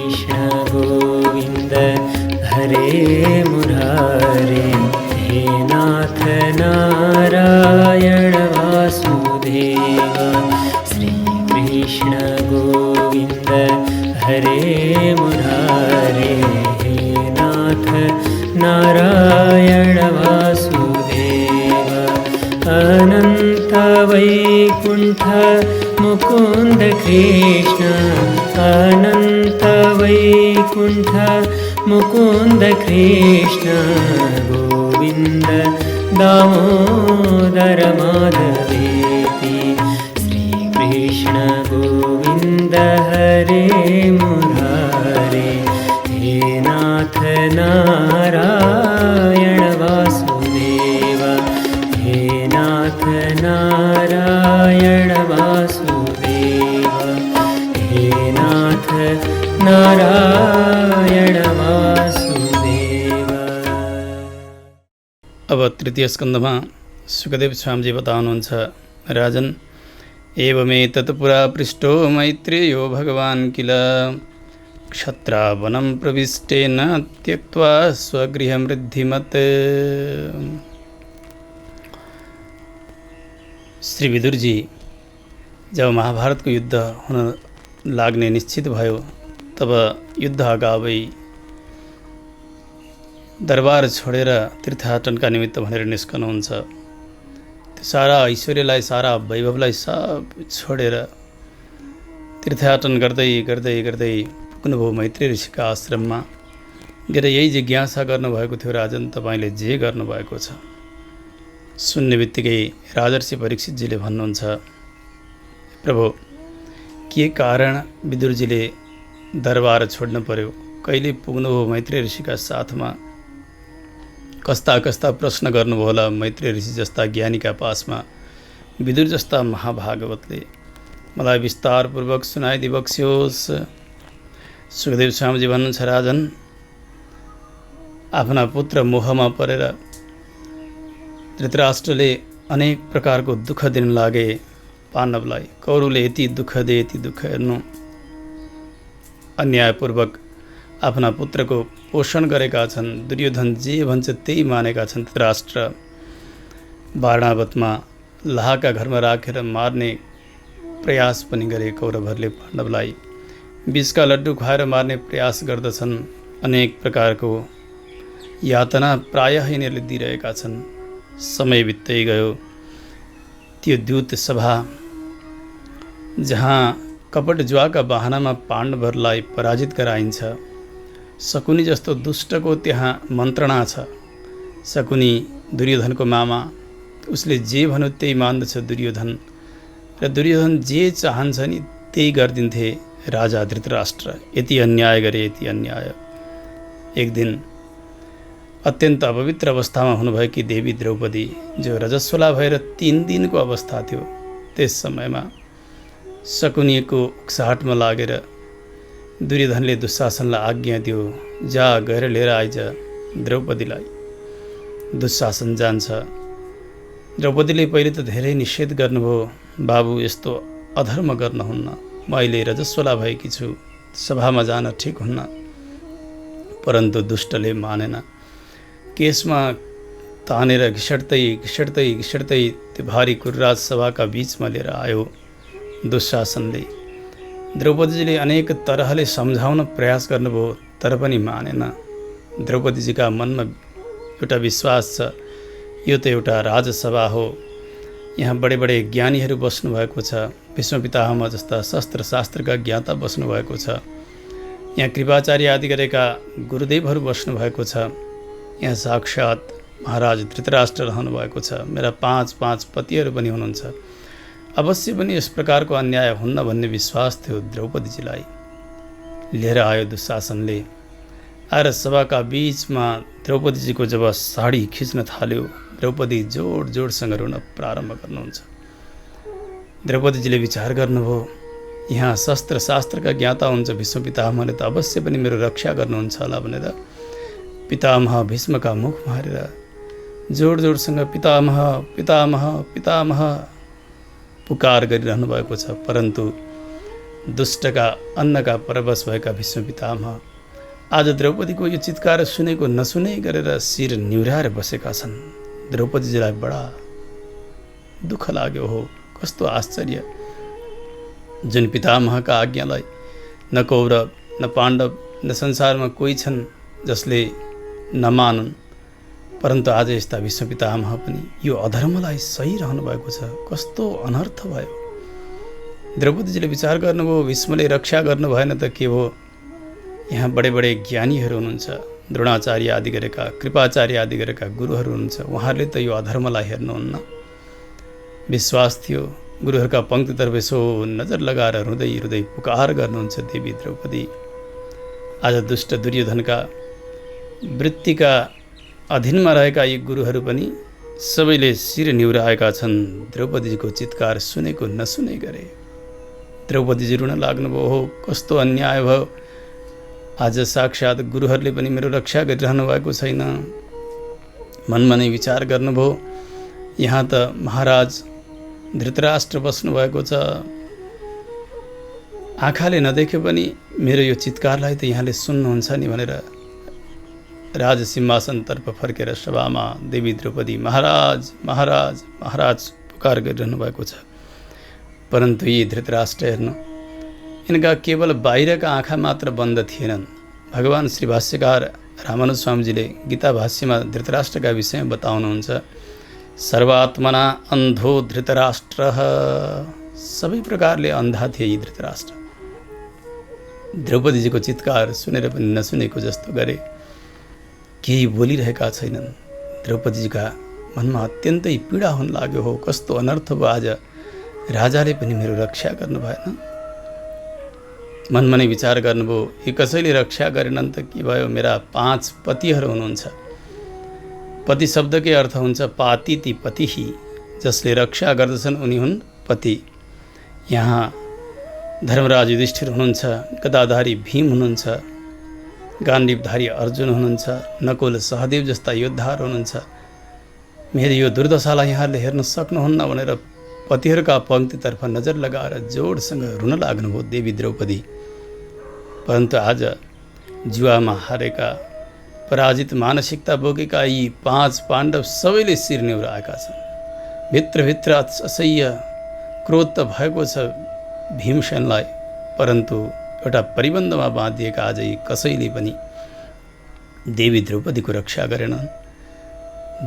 कृष्ण गोविन्द हरे मुरारे, हे नाथ नारायण वासुदेव। श्रीकृष्ण गोविन्द हरे मुरारे, हे नाथ नारायण वासुदेव। अनंत वैकुंठ मुकुंद कृष्ण, अनंत वैकुंठ मुकुंद कृष्ण गोविंद दामोदर माधवेति। श्रीकृष्ण गोविन्द हरे मुरारे, हे नाथ नारायण वासुदेव, हे नाथ नारायण वासुदेव, हे नाथ नारायण वासुदेव। अब तृतीय स्कन्धमा सुखदेव स्वामीजी बताउनुहुन्छ, राजन एवमेतत् पुरा पृष्टो मैत्रेयो भगवान् किल क्षत्रावनं प्रविष्टेन त्यक्त्वा स्वगृहमृद्धिमत्। श्री विदुरजी जब महाभारतको युद्ध हुन लाग्ने निश्चित भयो तब युद्ध अगावै दरबार छोडेर तीर्थाटनका निमित्त भनेर निस्कनुहुन्छ। त्यो सारा ऐश्वर्यलाई सारा वैभवलाई सब छोडेर तीर्थाटन गर्दै गर्दै गर्दै पुग्नुभयो मैत्री ऋषिका आश्रममा। गएर यही जिज्ञासा गर्नुभएको थियो, राजन तपाईँले जे गर्नुभएको छ। सुन्ने बित्तिकै राजर्षि परीक्षितजीले भन्नुहुन्छ, प्रभु के कारण विदुरजीले दरबार छोड्न पर्यो, कहिले पुग्नुभयो मैत्री ऋषिका साथमा, कस्ता कस्ता प्रश्न गर्नुभयो होला मैत्री ऋषि जस्ता ज्ञानीका पासमा। विदुर जस्ता महाभागवतले मलाई विस्तारपूर्वक सुनाइदिबक्स्योस्। सुखदेव स्वामीजी भन्नुहुन्छ, राजन आफ्ना पुत्र मोहमा परेर धृतराष्ट्रले अनेक प्रकारको दुःख दिन लागे पाण्डवलाई। कौरवले यति दुःख दे यति दुःख हेर्नु, अन्यायपूर्वक आफ्ना पुत्रको पोषण गरेका छन्। दुर्योधन जे भन्छ त्यही मानेका छन्। धृतराष्ट्र वारणावतमा लाहाका घरमा राखेर मार्ने प्रयास पनि गरे कौरवहरूले पाण्डवलाई। विषका लड्डु खुवाएर मार्ने प्रयास गर्दछन्। अनेक प्रकारको यातना प्रायः यिनीहरूले दिइरहेका छन्। समय बित्दै गयो। त्यो दूत सभा जहाँ कपट जुवाका बहानामा पाण्डवहरूलाई पराजित गराइन्छ, शकुनी जस्तो दुष्टको त्यहाँ मन्त्रणा छ। शकुनी दुर्योधनको मामा, उसले जे भन्यो त्यही मान्दछ दुर्योधन, र दुर्योधन जे चाहन्छ नि त्यही गरिदिन्थे राजा धृतराष्ट्र। यति अन्याय गरे, यति अन्याय। एक दिन अत्यन्त अपवित्र अवस्थामा हुनुभएकी देवी द्रौपदी, जो रजस्वला भएर 3 दिनको अवस्था थियो, त्यस समयमा शकुनीको उक्साहटमा लागेर दुर्योधनले दुशासनलाई आज्ञा दियो, जा गएर लिएर आइज द्रौपदीलाई। दुशासन जान्छ। द्रौपदीले पहिले त धेरै निषेध गर्नुभयो, बाबु यस्तो अधर्म गर्नुहुन्न, म अहिले रजस्वला भएकी छु, सभामा जान ठिक हुन्न। परन्तु दुष्टले मानेन। केसमा तानेर घिसड्दै घिसड्दै घिसड्दै त्यो भारी कुर्राज सभाका बिचमा लिएर आयो दुशासनले। द्रौपदीजीले अनेक तरहले सम्झाउन प्रयास गर्नुभयो, तर पनि मानेन। द्रौपदीजीका मनमा एउटा विश्वास छ, यो त एउटा राजसभा हो, यहाँ बडे बडे ज्ञानीहरू बस्नुभएको छ, भीष्म पितामह जस्ता शस्त्र शास्त्रका ज्ञाता बस्नुभएको छ, यहाँ कृपाचार्य आदि गरेका गुरुदेवहरू बस्नुभएको छ, यहाँ साक्षात् महाराज धृतराष्ट्र रहनुभएको छ, मेरा 5 पतिहरू पनि हुनुहुन्छ। अवश्य पनि यस प्रकारको अन्याय हुन्न भन्ने विश्वास थियो द्रौपदीजीलाई। लिएर आयो दुशासनले। आएर सभाका बीचमा द्रौपदीजीको जब साडी खिच्न थाल्यो, द्रौपदी जोड जोडसँग रुन प्रारम्भ गर्नुहुन्छ। द्रौपदीजीले विचार गर्नुभयो, यहाँ शस्त्र शास्त्रका ज्ञाता हुन्छ भीष्म पितामहले त अवश्य पनि मेरो रक्षा गर्नुहुन्छ होला भनेर पितामह भीष्मका मुख मारेर जोड जोडसँग पितामह पितामह पितामह पुकार गरिरहनु भएको छ। परन्तु दुष्टका अन्नका परवश भएका भीष्म पितामह आज द्रौपदीको यो चित्कार सुनेको नसुनै गरेर शिर निहुराएर बसेका छन्। द्रौपदीजीलाई बडा दुःख लाग्यो हो। कस्तो आश्चर्य, जुन पितामहका आज्ञालाई न कौरव न पाण्डव न संसारमा कोही छन् जसले नमानुन्, परन्तु आज यस्ता भीष्म पितामह पनि यो अधर्मलाई सही रहनु भएको छ। कस्तो अनर्थ भयो। द्रौपदीजीले विचार गर्नुभयो, भीष्मले रक्षा गर्नु भएन त के हो, यहाँ बडे बडे ज्ञानीहरू हुनुहुन्छ, द्रोणाचार्य आदि गरेका, कृपाचार्य आदि गरेका गुरुहरू हुनुहुन्छ, उहाँहरूले त यो अधर्मलाई हेर्नुहुन्न। विश्वास थियो गुरुहरूका पङ्क्तितर्फ यसो नजर लगाएर रुँदै रुँदै पुकार गर्नुहुन्छ देवी द्रौपदी। आज दुष्ट दुर्योधनका वृत्तिका अधीनमा रहेका यी गुरुहरू पनि सबैले शिर निहुराएका छन्। द्रौपदीजीको चित्कार सुनेको नसुनै गरे। द्रौपदीजी रुन लाग्नुभयो, हो कस्तो अन्याय भयो। आज साक्षात् गुरुहरूले पनि मेरो रक्षा गरिरहनु भएको छैन। मनमा नै विचार गर्नुभयो, यहाँ त महाराज धृतराष्ट्र बस्नुभएको छ, आँखाले नदेखे पनि मेरो यो चित्कारलाई त यहाँले सुन्नुहुन्छ नि भनेर राजसिंहासनतर्फ फर्केर सभामा देवी द्रौपदी महाराज महाराज महाराज पुकार गरिरहनु भएको छ। परन्तु यी धृतराष्ट्र हेर्नु, यिनका केवल बाहिरका आँखा मात्र बन्द थिएनन्। भगवान श्री भाष्यकार रामानुज स्वामीजीले गीता भाष्यमा धृतराष्ट्रका विषयमा बताउनुहुन्छ, सर्वात्मना अन्धो धृतराष्ट्र, सबै प्रकारले अन्धा थिए यी धृतराष्ट्र। द्रौपदीजीको चित्कार सुनेर पनि नसुनेको जस्तो गरे, केही बोलिरहेका छैनन्। द्रौपदीजीका मनमा अत्यन्तै पीडा हुन लाग्यो, हो कस्तो अनर्थ भयो। आज राजाले पनि मेरो रक्षा गर्नु भएन। मनमा नै विचार गर्नुभयो, यी कसैले रक्षा गरेनन् त के भयो, मेरा 5 पतिहरू हुनुहुन्छ। पति शब्दकै अर्थ हुन्छ पातिति पतिही, जसले रक्षा गर्दछन् उनी हुन् पति। यहाँ धर्मराज युधिष्ठिर हुनुहुन्छ, गदाधारी भीम हुनुहुन्छ, गाण्डीवधारी अर्जुन हुनुहुन्छ, नकुल सहदेव जस्ता योद्धाहरू हुनुहुन्छ। मेरो यो दुर्दशालाई यहाँले हेर्न सक्नुहुन्न भनेर पतिहरूका पङ्क्तितर्फ नजर लगाएर जोडसँग रुन लाग्नुभयो देवी द्रौपदी। परन्तु आज जुवामा हारेका, पराजित मानसिकता बोकेका यी 5 पाण्डव सबैले शिर निहुराएका छन्। भित्रभित्र असह्य क्रोध त भएको छ भीमसेनलाई, परन्तु एउटा परिबन्धमा बाँधिएका आज यी कसैले पनि देवी द्रौपदीको रक्षा गरेनन्।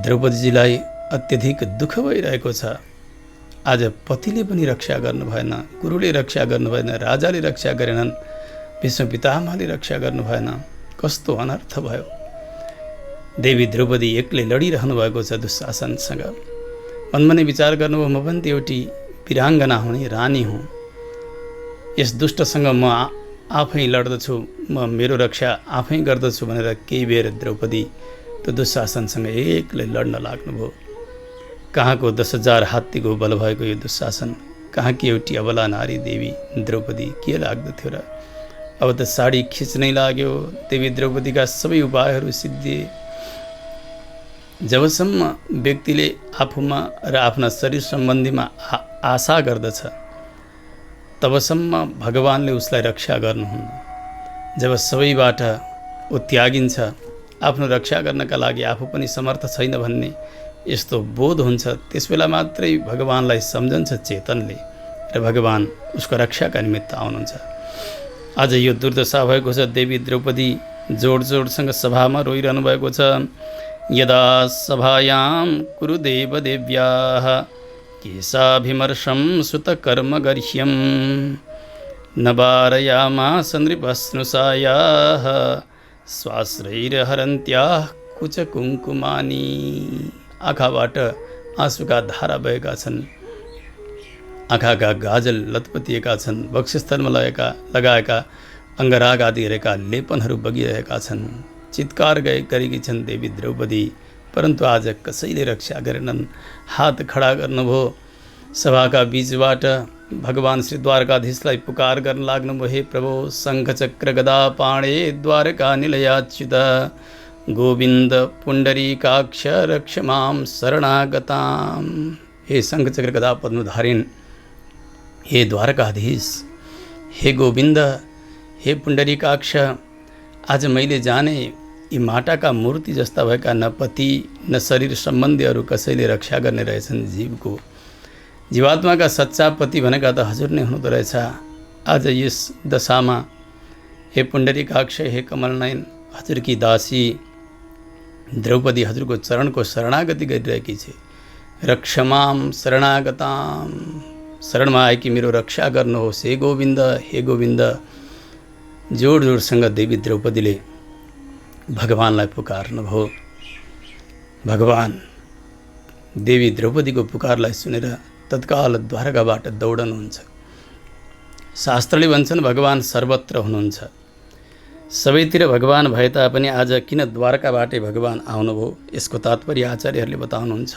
द्रौपदीजीलाई अत्यधिक दुःख भइरहेको छ। आज पतिले पनि रक्षा गर्नु भएन, गुरुले रक्षा गर्नु भएन, राजाले रक्षा गरेनन्, भीष्म पितामहले रक्षा गर्नु भएन। कस्तो अनर्थ भयो। देवी द्रौपदी एक्लै लडिरहनु भएको छ दुशासनसँग। मनमा नै विचार गर्नुभयो, म पनि त एउटी वीराङ्गना हुँ, रानी हुँ, यस दुष्टसँग म आफै लड्दछु, म मेरो रक्षा आफै गर्दछु भनेर केही बेर द्रौपदी त्यो दुशासनसँग एक्लै लड्न लाग्नुभयो। कहाँको 10,000 हात्तीको बल भएको यो दुशासन, कहाँकी एउटी अबला नारी देवी द्रौपदी के लाग्दथ्यो र। अब त साडी खिच्नै लाग्यो। देवी द्रौपदीका सबै उपायहरू सिद्धिए। जबसम्म व्यक्तिले आफूमा र आफ्ना शरीर सम्बन्धीमा आशा गर्दछ तबसम्म भगवानले उसलाई रक्षा गर्नुहुन्न। जब सबैबाट ऊ त्यागिन्छ, आफ्नो रक्षा गर्नका लागि आफू पनि समर्थ छैन भन्ने यस्तो बोध हुन्छ, त्यसबेला मात्रै भगवानलाई सम्झन्छ चेतनले र भगवान उसको रक्षाका निमित्त आउनुहुन्छ। आज यो दुर्दशा भएको छ। देवी द्रौपदी जोड जोडसँग सभामा रोइरहनु भएको छ। यदा सभायां कुरुदेव देव्याः केशाभिमर्शं सुतकर्मगर्ह्यं नवारयामास नृपस्नुषायाः स्वाश्रैर्हरन्त्याः कुचकुङ्कुमानि। आँखाबाट आँसुका धारा बहेका छन्, आँखाका गाजल लतपतिएका छन्, वक्षस्थलमा लगाएका अङ्गराग आदि गरेका लेपनहरू बगिरहेका छन्। चित्कार गरेकी छन् देवी द्रौपदी, परन्तु आज कसैले रक्षा गरेनन्। हात खडा गर्नुभयो। सभाका बीचबाट भगवान श्री द्वारकाधीशलाई पुकार गर्न लाग्नुभयो, हे प्रभु शङ्खचक्र गदा पाणे द्वारका निलयाच्युत गोविन्द पुण्डरीकाक्ष रक्ष मां शरणागताम्। हे शङ्खचक्र गदा पद्मधारिण, हे द्वारकाधीश, हे गोविन्द, हे पुण्डरीकाक्ष, आज मैले जाने यी माटाका मूर्ति जस्ता भएका न पति न शरीर सम्बन्धी अरू कसैले रक्षा गर्ने रहेछन् जीवको। जीवात्माका सच्चा पति भनेका त हजुर नै हुनुहुँदो रहेछ। आज यस दशामा हे पुण्डरीकाक्ष, हे कमलनयन, हजुरकी दासी द्रौपदी हजुरको चरणको शरणागति गरिरहेकी छे। रक्षमाम शरणागताम, शरणमा आएकी मेरो रक्षा गर्नुहोस् हे गोविन्द, हे गोविन्द। जोड जोडसँग देवी द्रौपदीले भगवानलाई पुकार्नुभयो। भगवान देवी द्रौपदीको पुकारलाई सुनेर तत्काल द्वारकाबाट दौडनुहुन्छ। शास्त्रले भन्छन् भगवान सर्वत्र हुनुहुन्छ। सबैतिर भगवान भए तापनि आज किन द्वारकाबाटै भगवान आउनुभयो, यसको तात्पर्य आचार्यहरूले बताउनुहुन्छ।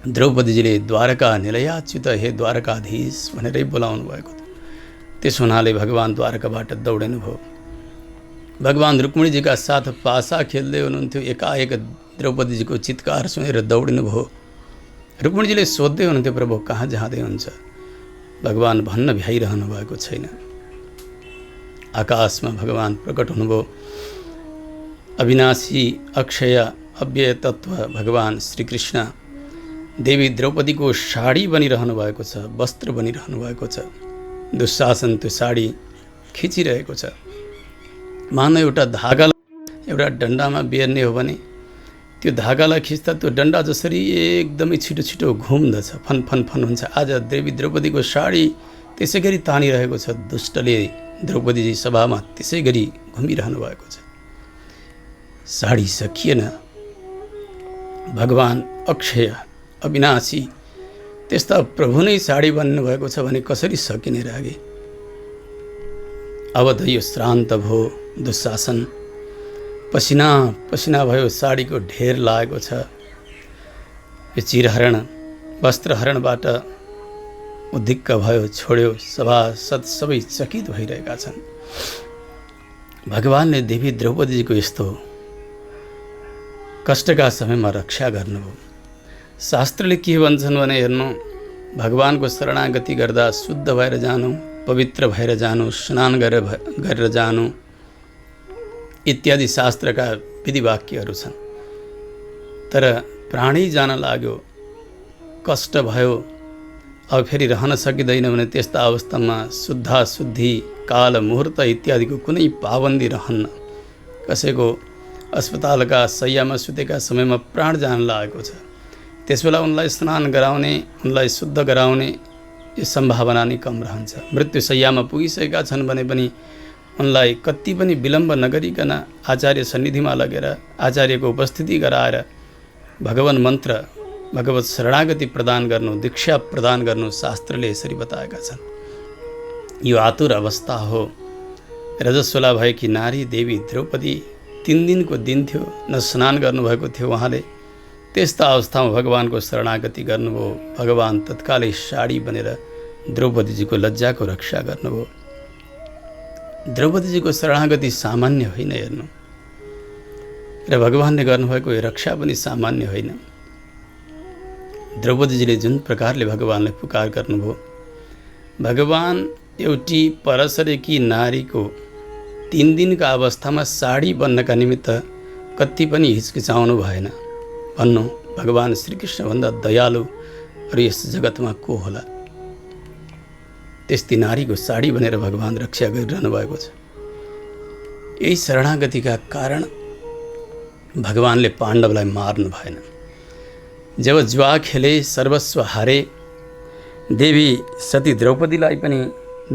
द्रौपदीजीले द्वारका निलयाच्युत, हे द्वारकाधीश भनेरै बोलाउनु भएको थियो। त्यस हुनाले भगवान द्वारकाबाट दौडिनु भयो। भगवान रुक्मिणीजीका साथ पासा खेल्दै हुनुहुन्थ्यो। एकाएक द्रौपदीजीको चित्कार सुनेर दौडिनु भयो। रुक्मिणीजीले सोध्दै हुनुहुन्थ्यो, प्रभु कहाँ जाँदै हुन्छ? भगवान भन्न भ्याइरहनु भएको छैन। आकाशमा भगवान प्रकट हुनुभयो। अविनाशी अक्षय अव्यय तत्व भगवान श्रीकृष्ण देवी द्रौपदीको साडी बनिरहनु भएको छ, वस्त्र बनिरहनु भएको छ। दुशासन त्यो साडी खिचिरहेको छ। मानव एउटा धागालाई एउटा डन्डामा बेर्ने हो भने त्यो धागालाई खिच्दा त्यो डन्डा जसरी एकदमै छिटो छिटो घुम्दछ, फन फन फन हुन्छ। आज देवी द्रौपदीको साडी त्यसै गरी तानिरहेको छ। दुष्टले द्रौपदीजी सभामा त्यसै गरी घुमिरहनु भएको छ। साडी सकिएन। भगवान अक्षय अविनाशी त्यस्ता प्रभु नै साडी बन्नु भएको छ भने कसरी सकिने रागे? अब त यो श्रान्त भयो। दुशासन पसिना पसिना भयो, साडीको ढेर लागेको छ। यो चिरहरण वस्त्रहरणबाट उद्धिक्क भयो, छोड्यो। सभासद सबै चकित भइरहेका छन्। भगवानले देवी द्रौपदीजीको यस्तो कष्टका समयमा रक्षा गर्नुभयो। शास्त्रले के भन्छन् भने हेर्नु, भगवानको शरणागति गर्दा शुद्ध भएर जानु, पवित्र भएर जानु, स्नान गरेर जानु इत्यादि शास्त्रका विधिवाक्यहरू छन्। तर प्राणी जान लाग्यो, कष्ट भयो, अब फेरि रहन सकिँदैन भने त्यस्ता अवस्थामा शुद्धा शुद्धि काल मुहुर्त इत्यादिको कुनै पाबन्दी रहन्न। कसैको अस्पतालका शय्यामा सुतेका समयमा प्राण जान लागेको छ, त्यसबेला उनलाई स्नान गराउने, उनलाई शुद्ध गराउने यो सम्भावना नै कम रहन्छ। मृत्यु शय्यामा पुगिसकेका छन् भने पनि उनलाई कति पनि विलम्ब नगरिकन आचार्य सन्निधिमा लगेर आचार्यको उपस्थिति गराएर भगवान मन्त्र भगवत शरणागति प्रदान गर्नु, दीक्षा प्रदान गर्नु शास्त्रले यसरी बताएका छन्। यो आतुर अवस्था हो। रजस्वला भएकी नारी देवी द्रौपदी 3 दिनको दिन थियो, न स्नान गर्नुभएको थियो उहाँले। त्यस्ता अवस्थामा भगवानको शरणागति गर्नुभयो। भगवान तत्कालै साडी बनेर द्रौपदीजीको लज्जाको रक्षा गर्नुभयो। द्रौपदीजीको शरणागति सामान्य होइन हेर्नु, र भगवानले गर्नुभएको यो रक्षा पनि सामान्य होइन। द्रौपदीजीले जुन प्रकारले भगवानलाई पुकार गर्नुभयो, भगवान एउटी परसरेकी नारीको 3 दिनका अवस्थामा साडी बन्नका निमित्त कति पनि हिचकिचाउनु भएन। भन्नु भगवान श्रीकृष्णभन्दा दयालु अरू यस जगतमा को होला? त्यस्ती नारीको साडी बनेर भगवान रक्षा गरिरहनु भएको छ। यही शरणागतिका कारण भगवानले पाण्डवलाई मार्नु भएन। जब जुवा खेले सर्वस्व हारे, देवी सती द्रौपदीलाई पनि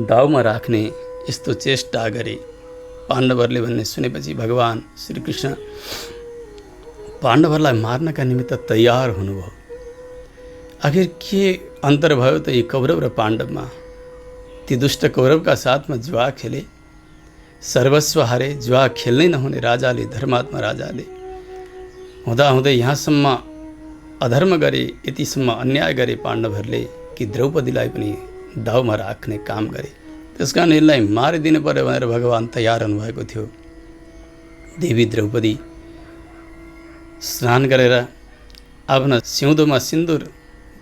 दाउमा राख्ने यस्तो चेष्टा गरे। पाण्डवहरूले भन्ने सुनेपछि भगवान श्रीकृष्ण पाण्डवहरूलाई मार्नका निमित्त तयार हुनुभयो। आखिर के अन्तर भयो त यी कौरव र पाण्डवमा? ती दुष्ट कौरवका साथमा जुवा खेले, सर्वस्व हारे। जुवा खेल्नै नहुने राजाले, धर्मात्मा राजाले हुँदाहुँदै यहाँसम्म अधर्म गरे, यतिसम्म अन्याय गरे पाण्डवहरूले कि द्रौपदीलाई पनि दाउमा राख्ने काम गरे। त्यसकारण यसलाई मारिदिनु पर्यो भनेर भगवान तयार हुनुभएको थियो। देवी द्रौपदी स्नान गरेर आफ्ना सिउँदोमा सिन्दुर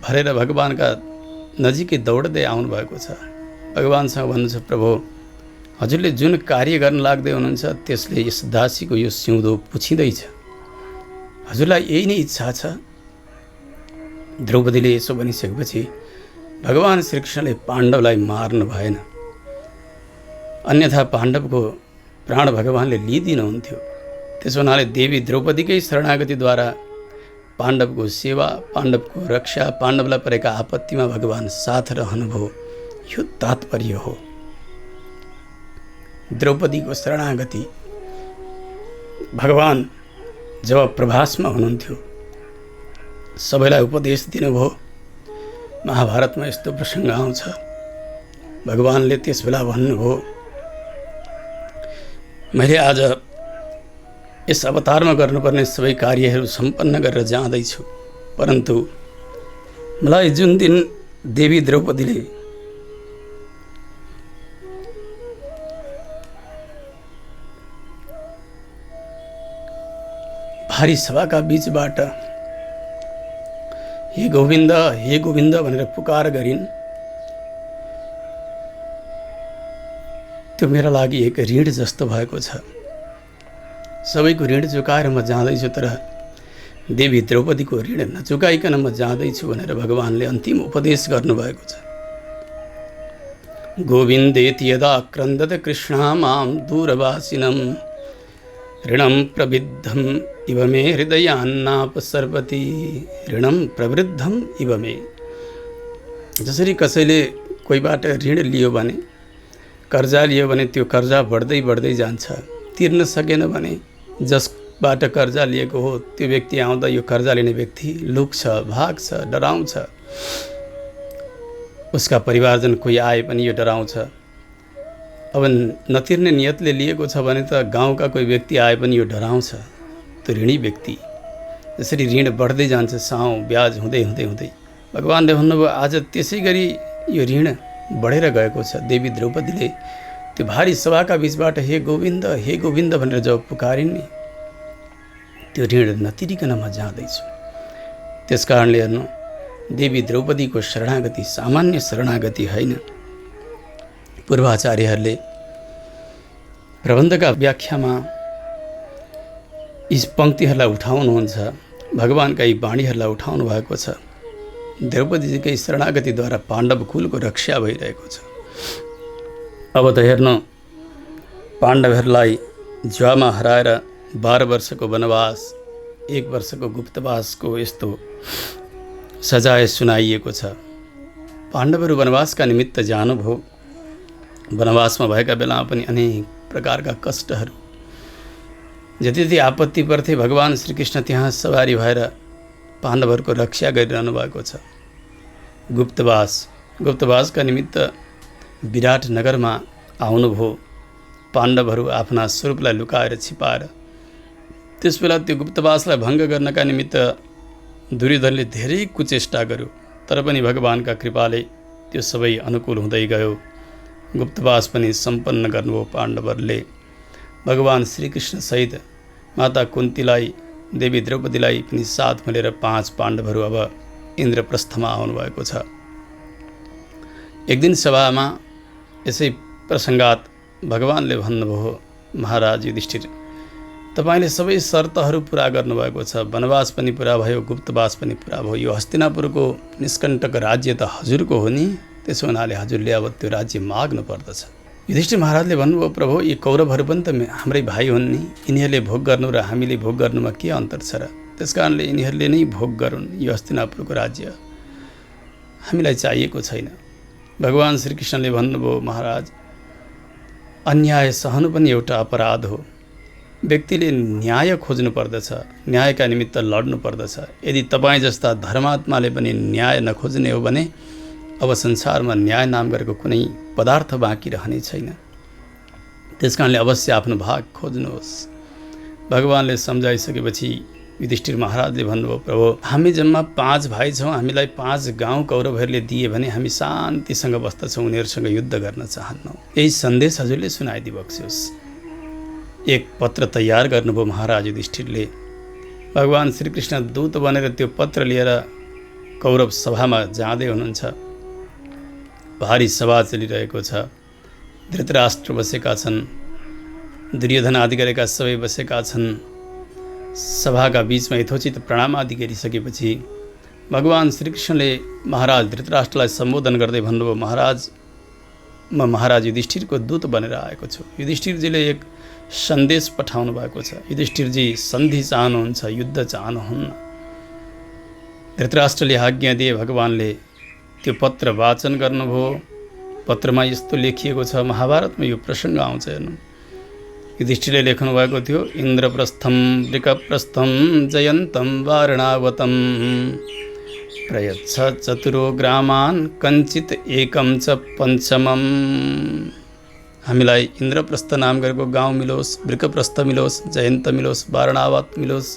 भरेर भगवानका नजिकै दौड्दै आउनुभएको छ। भगवान्सँग भन्नुहुन्छ, प्रभु हजुरले जुन कार्य गर्न लाग्दै हुनुहुन्छ त्यसले यस दासीको यो सिउँदो पुछिँदैछ, हजुरलाई यही नै इच्छा छ। द्रौपदीले यसो भनिसकेपछि भगवान् श्रीकृष्णले पाण्डवलाई मार्नु भएन, अन्यथा पाण्डवको प्राण भगवान्ले लिइदिनुहुन्थ्यो। त्यसो हुनाले देवी द्रौपदीकै शरणागतिद्वारा पाण्डवको सेवा, पाण्डवको रक्षा, पाण्डवलाई परेका आपत्तिमा भगवान् साथ रहनुभयो, यो तात्पर्य हो। द्रौपदीको शरणागति भगवान् जब प्रभासमा हुनुहुन्थ्यो सबैलाई उपदेश दिनुभयो। महाभारतमा यस्तो प्रसङ्ग आउँछ, भगवान्ले त्यस बेला भन्नुभयो, मैले आज यस अवतारमा गर्नुपर्ने सबै कार्यहरू सम्पन्न गरेर जाँदैछु, परन्तु मलाई जुन दिन देवी द्रौपदीले भारी सभाका बीचबाट हे गोविन्द भनेर पुकार गरिन्, त्यो मेरा लागि एक ऋण जस्तो भएको छ। सबैको ऋण चुकाएर म जाँदैछु, तर देवी द्रौपदीको ऋण नचुकाइकन म जाँदैछु भनेर भगवान्ले अन्तिम उपदेश गर्नुभएको छ। गोविन्देति यदा क्रन्दत कृष्णा मां दूरवासिनं ऋणं प्रविद्धम् इव मे हृदयान्नापसर्पति। ऋणं प्रवृद्धम् इव मे, जसरी कसैले कोहीबाट ऋण लियो भने, कर्जा लियो भने त्यो कर्जा बढ्दै बढ्दै जान्छ, तिर्न सकेन भने जसबाट कर्जा लिएको हो त्यो व्यक्ति आउँदा यो कर्जा लिने व्यक्ति लुक्छ, भाग्छ, डराउँछ। उसका परिवारजन कोही आए पनि यो डराउँछ। अब नतिर्ने नियतले लिएको छ भने त गाउँका कोही व्यक्ति आए पनि यो डराउँछ, त्यो ऋणी व्यक्ति। जसरी ऋण बढ्दै जान्छ, साउँ ब्याज हुँदै हुँदै हुँदै भगवान्ले भन्नुभयो आज त्यसै गरी यो ऋण बढेर गएको छ। देवी द्रौपदीले त्यो भारी सभाका बीचबाट हे गोविन्द भनेर जब पुकारिन् नि, त्यो ऋण नतिरिकन म जाँदैछु। त्यस कारणले हेर्नु, देवी द्रौपदीको शरणागति सामान्य शरणागति होइन। पूर्वाचार्यहरूले प्रबन्धका व्याख्यामा यी पङ्क्तिहरूलाई उठाउनुहुन्छ, भगवान्का यी वाणीहरूलाई उठाउनु भएको छ। द्रौपदीजीकै शरणागतिद्वारा पाण्डव कुलको रक्षा भइरहेको छ। अब त हेर्नु, पाण्डवहरूलाई ज्वामा हराएर 12 वर्षको वनवास, 1 वर्षको गुप्तवासको यस्तो सजाय सुनाइएको छ। पाण्डवहरू वनवासका निमित्त जानुभयो। वनवासमा भएका बेलामा पनि अनेक प्रकारका कष्टहरू, जति जति आपत्ति पर्थे भगवान् श्रीकृष्ण त्यहाँ सवारी भएर पाण्डवहरूको रक्षा गरिरहनु भएको छ। गुप्तवासका निमित्त विराट नगरमा आउनुभयो। पाण्डवहरू आफ्ना स्वरूपलाई लुकाएर छिपाएर, त्यसबेला त्यो गुप्तवासलाई भङ्ग गर्नका निमित्त दुर्योधनले धेरै कुचेष्टा गर्यो, तर पनि भगवान्का कृपाले त्यो सबै अनुकूल हुँदै गयो। गुप्तवास पनि सम्पन्न गर्नुभयो पाण्डवहरूले। भगवान् श्रीकृष्ण सहित माता कुन्तीलाई, देवी द्रौपदीलाई पनि साथ मिलेर 5 पाण्डवहरू अब इन्द्रप्रस्थमा आउनुभएको छ। एक दिन सभामा यसै प्रसङ्गात भगवान्ले भन्नुभयो, महाराज युधिष्ठिर, तपाईँले सबै शर्तहरू पुरा गर्नुभएको छ। वनवास पनि पुरा भयो, गुप्तवास पनि पुरा भयो। यो हस्तिनापुरको निष्कण्टक राज्य त हजुरको हो नि, त्यसो हुनाले हजुरले अब त्यो राज्य माग्नु पर्दछ। युधिष्ठिर महाराजले भन्नुभयो, प्रभु यी कौरवहरू पनि त हाम्रै भाइ हुन् नि, यिनीहरूले भोग गर्नु र हामीले भोग गर्नुमा के अन्तर छ र? त्यस कारणले यिनीहरूले नै भोग गरून्, यो हस्तिनापुरको राज्य हामीलाई चाहिएको छैन। भगवान् श्रीकृष्णले भन्नुभयो, महाराज अन्याय सहनु पनि एउटा अपराध हो। व्यक्तिले न्याय खोज्नु पर्दछ, न्यायका निमित्त लड्नु पर्दछ। यदि तपाईँ जस्ता धर्मात्माले पनि न्याय नखोज्ने हो भने अब संसारमा न्याय नाम गरेको कुनै पदार्थ बाँकी रहने छैन। त्यस कारणले अवश्य आफ्नो भाग खोज्नुहोस्। भगवान्ले सम्झाइसकेपछि युधिष्ठिर महाराजले भन्नुभयो, प्रभु हामी जम्मा 5 भाइ छौँ, हामीलाई 5 गाउँ कौरवहरूले दिए भने हामी शान्तिसँग बस्दछौँ, उनीहरूसँग युद्ध गर्न चाहन्नौँ। यही सन्देश हजुरले सुनाइदिबक्स्योस्। एक पत्र तयार गर्नुभयो महाराज युधिष्ठिरले। भगवान् श्रीकृष्ण दूत बनेर त्यो पत्र लिएर कौरव सभामा जाँदै हुनुहुन्छ। भारी सभा चलिरहेको छ। धृतराष्ट्र बसेका छन्, दुर्योधन आदि गरेका सबै बसेका छन्। सभाका बीचमा यथोचित प्रणाम आदि गरिसकेपछि भगवान् श्रीकृष्णले महाराज धृतराष्ट्रलाई सम्बोधन गर्दै भन्नुभयो, महाराज, म महाराज युधिष्ठिरको दूत बनेर आएको छु। युधिष्ठिरजीले एक सन्देश पठाउनु भएको छ। युधिष्ठिरजी सन्धि चाहनुहुन्छ, युद्ध चाहनुहुन्न। धृतराष्ट्रले आज्ञा दिए, भगवान्ले त्यो पत्र वाचन गर्नुभयो। पत्रमा यस्तो लेखिएको छ, महाभारतमा यो प्रसङ्ग आउँछ हेर्नु। युधिष्ठिरले लेख्नु भएको थियो, इन्द्रप्रस्थम वृकप्रस्थम जयन्तं वारणावतं प्रयच्छ चतुरो ग्रामान् कञ्चित एकं च पञ्चमम्। हामीलाई इन्द्रप्रस्थ नाम गरेको गाउँ मिलोस्, वृकप्रस्थ मिलोस्, जयन्त मिलोस्, वारणावत मिलोस्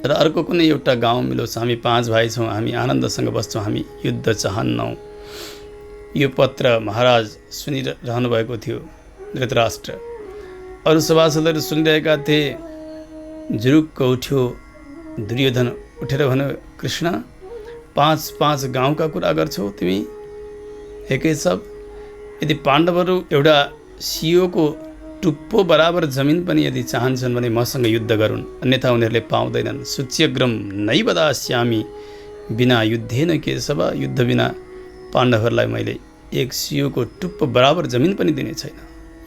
र अर्को कुनै एउटा गाउँ मिलोस्। हामी 5 भाइ छौँ, हामी आनन्दसँग बस्छौँ, हामी युद्ध चाहन्नौँ। यो पत्र महाराज सुनिरहनु भएको थियो धृतराष्ट्र। अरू सभासदहरू सुनिरहेका थिए। जुरुक्क उठ्यो दुर्योधन, उठेर भन्यो, कृष्ण, 5 गाउँका कुरा गर्छौ तिमी? हे केशव, यदि पाण्डवहरू एउटा सियोको टुप्पो बराबर जमिन पनि यदि चाहन्छन् भने मसँग युद्ध गरून्, अन्यथा उनीहरूले पाउँदैनन्। सूच्यग्रम नैव दास्यामि बिना युद्धेन केशव, युद्ध बिना पाण्डवहरूलाई मैले एक सियोको टुप्पो बराबर जमिन पनि दिने छैन,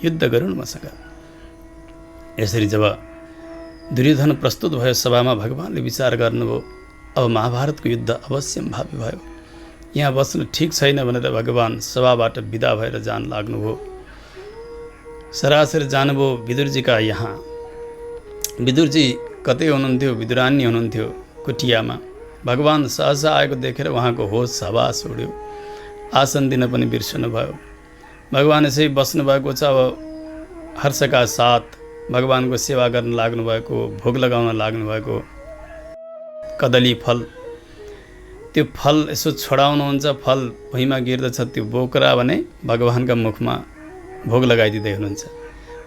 युद्ध गरून् मसँग। यसरी जब दुर्योधन प्रस्तुत भयो सभामा, भगवान्ले विचार गर्नुभयो, अब महाभारतको युद्ध अवश्यम्भावी भयो, यहाँ बस्नु ठिक छैन भनेर भगवान् सभाबाट विदा भएर जान लाग्नुभयो। सरासर जानुभयो विदुरजीका यहाँ। विदुरजी कतै हुनुहुन्थ्यो, विदुरानी हुनुहुन्थ्यो कुटियामा। भगवान् सहसा आएको देखेर उहाँको होस हवास उड्यो, आसन दिन पनि बिर्सनु भयो। भगवान् यसै बस्नुभएको छ। अब हर्षका साथ भगवान्को सेवा गर्न लाग्नुभएको, भोग लगाउन लाग्नुभएको। कदली फल, त्यो फल यसो छोडाउनुहुन्छ, फल भुइँमा गिर्दछ, त्यो बोक्रा भने भगवान्का मुखमा भोग लगाइदिँदै हुनुहुन्छ।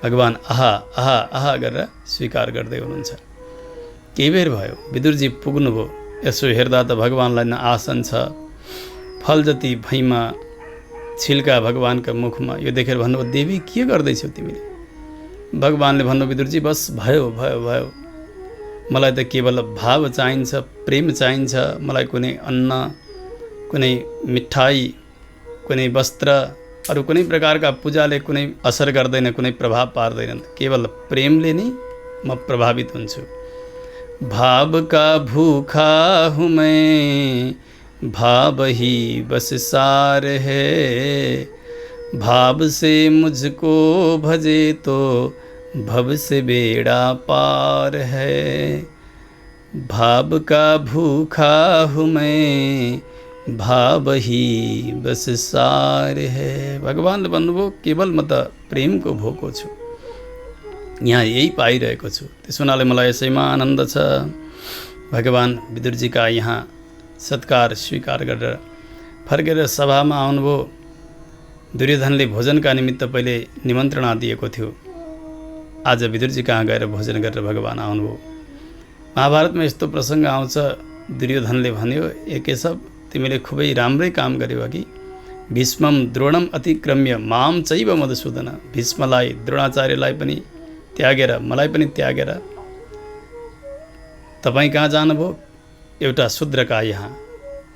भगवान् आहा आहा आहा गरेर स्वीकार गर्दै हुनुहुन्छ। केही बेर भयो विदुरजी पुग्नुभयो। यसो हेर्दा त भगवान्लाई न आसन छ, फल जति भुइँमा छिल्का भगवान्का मुखमा। यो देखेर भन्नुभयो, देवी के गर्दैछौ तिमीले? भगवान्ले भन्नु, विदुरजी बस भयो भयो भयो, मलाई त केवल भाव चाहिन्छ, प्रेम चाहिन्छ। मलाई कुनै अन्न, कुनै मिठाई, कुनै वस्त्र, अरू कुनै प्रकारका पूजाले कुनै असर गर्दैन, कुनै प्रभाव पार्दैन। केवल प्रेमले नै म प्रभावित हुन्छु। भाव का भूखा हूँ मैं, भाव ही बस सार है, भाव से मुझको भजे तो भव से बेड़ा पार है। भाव का भूखा हूँ मैं, भाव ही बस सार है। भगवान्ले भन्नुभयो, केवल म त प्रेमको भोको छु, यहाँ यही पाइरहेको छु। त्यसो हुनाले मलाई यसैमा आनन्द छ। भगवान् विदुरजीका यहाँ सत्कार स्वीकार गरेर फर्केर सभामा आउनुभयो। दुर्योधनले भोजनका निमित्त पहिले निमन्त्रणा दिएको थियो। आज विदुरजी कहाँ गएर भोजन गरेर भगवान् आउनुभयो। महाभारतमा यस्तो प्रसङ्ग आउँछ, दुर्योधनले भन्यो, ए केशव, तिमीले खुबै राम्रै काम गर्यौ कि भीष्मम द्रोणम अतिक्रम्य माम चैव मधुसूदन। भीष्मलाई, द्रोणाचार्यलाई पनि त्यागेर, मलाई पनि त्यागेर तपाईँ कहाँ जानुभयो? एउटा शूद्रका यहाँ,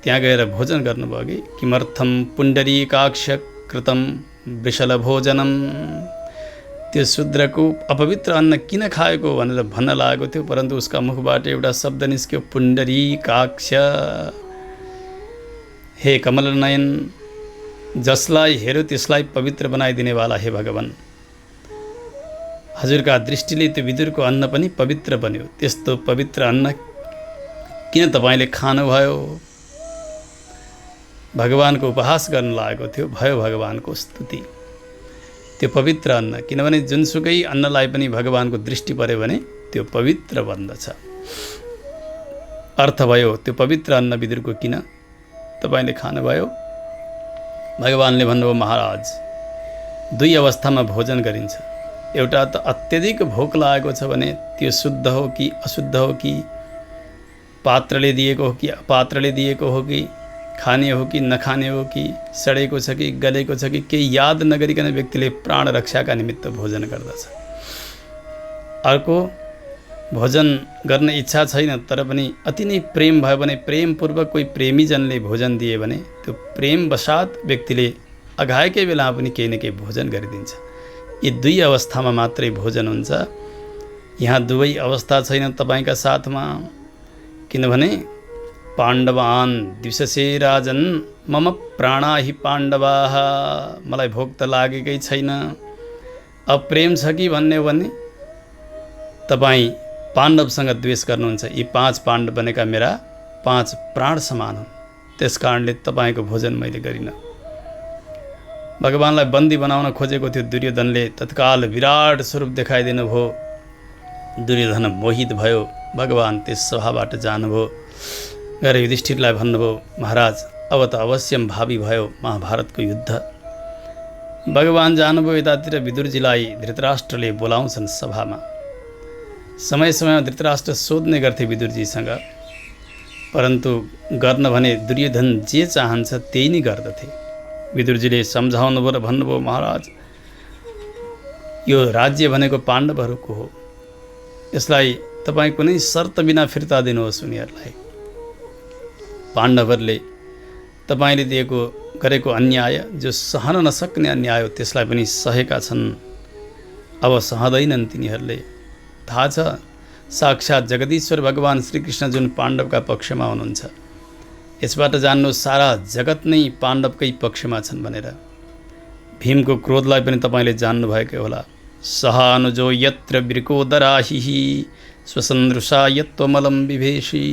त्यहाँ गएर भोजन गर्नुभयो कि किमर्थम पुण्डरीकाक्ष कृतम वृषल भोजनम। त्यो शूद्रको अपवित्र अन्न किन खाएको भनेर भन्न लागेको थियो, परन्तु उसका मुखबाट एउटा शब्द निस्क्यो, पुण्डरीकाक्ष। हे कमलनयन, जसलाई हेऱ्यो त्यसलाई पवित्र बनाइदिनेवाला हे भगवान्, हजुरका दृष्टिले त्यो विदुरको अन्न पनि पवित्र बन्यो। त्यस्तो पवित्र अन्न किन तपाईँले खानुभयो? भगवानको उपहास गर्न लागेको थियो। भयो भगवानको स्तुति। त्यो पवित्र अन्न, किनभने जुनसुकै अन्नलाई पनि भगवानको दृष्टि पर्यो भने त्यो पवित्र बन्दछ। अर्थ भयो, त्यो पवित्र अन्न विदुरको किन तपाईँले खानुभयो? भगवान्ले भन्नुभयो, महाराज, 2 अवस्थामा भोजन गरिन्छ। एउटा त अत्यधिक भोक लागेको छ भने त्यो शुद्ध हो कि अशुद्ध हो कि, पात्रले दिएको हो कि अपात्रले दिएको हो कि, खाने हो कि नखाने हो कि सडेको छ कि गलेको छ कि केही याद नगरिकन व्यक्तिले प्राण रक्षाका निमित्त भोजन गर्दछ। अर्को भोजन गर्ने इच्छा छैन तर पनि अति नै प्रेम भयो भने प्रेमपूर्वक कोही प्रेमीजनले भोजन दिए भने त्यो प्रेमवशात व्यक्तिले अघाएकै बेलामा पनि केही न केही भोजन गरिदिन्छ। यी दुई अवस्थामा मात्रै भोजन हुन्छ। यहाँ दुवै अवस्था छैन तपाईँका साथमा, किनभने पाण्डवान् द्विषसे राजन मम प्राणा हि पाण्डवाः, मलाई भोक त लागेकै छैन, अब प्रेम छ कि भन्ने हो भने तपाईँ पाण्डवसँग द्वेष गर्नुहुन्छ। यी 5 पाण्डव बनेका मेरा 5 प्राण समान हुन्, त्यस कारणले तपाईँको भोजन मैले गरिनँ। भगवानलाई बन्दी बनाउन खोजेको थियो दुर्योधनले, तत्काल विराट स्वरूप देखाइदिनु भयो। दुर्योधन मोहित भयो, भगवान त्यस सभाबाट जानुभयो, गएर युधिष्ठिरलाई भन्नुभयो महाराज अब त अवश्यम भावी भयो महाभारतको युद्ध। भगवान जानुभयो यतातिर विदुरजीलाई धृतराष्ट्रले बोलाउँछन् सभामा। समय समयमा धृतराष्ट्र सोध्ने गर्थे विदुरजीसँग, परन्तु गर्न भने दुर्योधन जे चाहन्छ त्यही नै गर्दथे। विदुरजीले सम्झाउनुभयो र भन्नुभयो महाराज यो राज्य भनेको पाण्डवहरूको हो, यसलाई तपाईँ कुनै शर्त बिना फिर्ता दिनुहोस् उनीहरूलाई। पाण्डवहरूले तपाईँले गरेको अन्याय जो सहन नसक्ने अन्याय हो त्यसलाई पनि सहेका छन्, अब सहँदैनन् तिनीहरूले। थाहा छ साक्षात् जगदीश्वर भगवान श्रीकृष्ण जुन पाण्डवका पक्षमा हुनुहुन्छ, यसबाट जान्नु सारा जगत नै पाण्डवकै पक्षमा छन् भनेर। भीमको क्रोधलाई पनि तपाईँले जान्नुभएकै होला। सहानुजो यत्र वृकोदराहिः स्वसन्दृशा यत्त्वमलं विभेषी,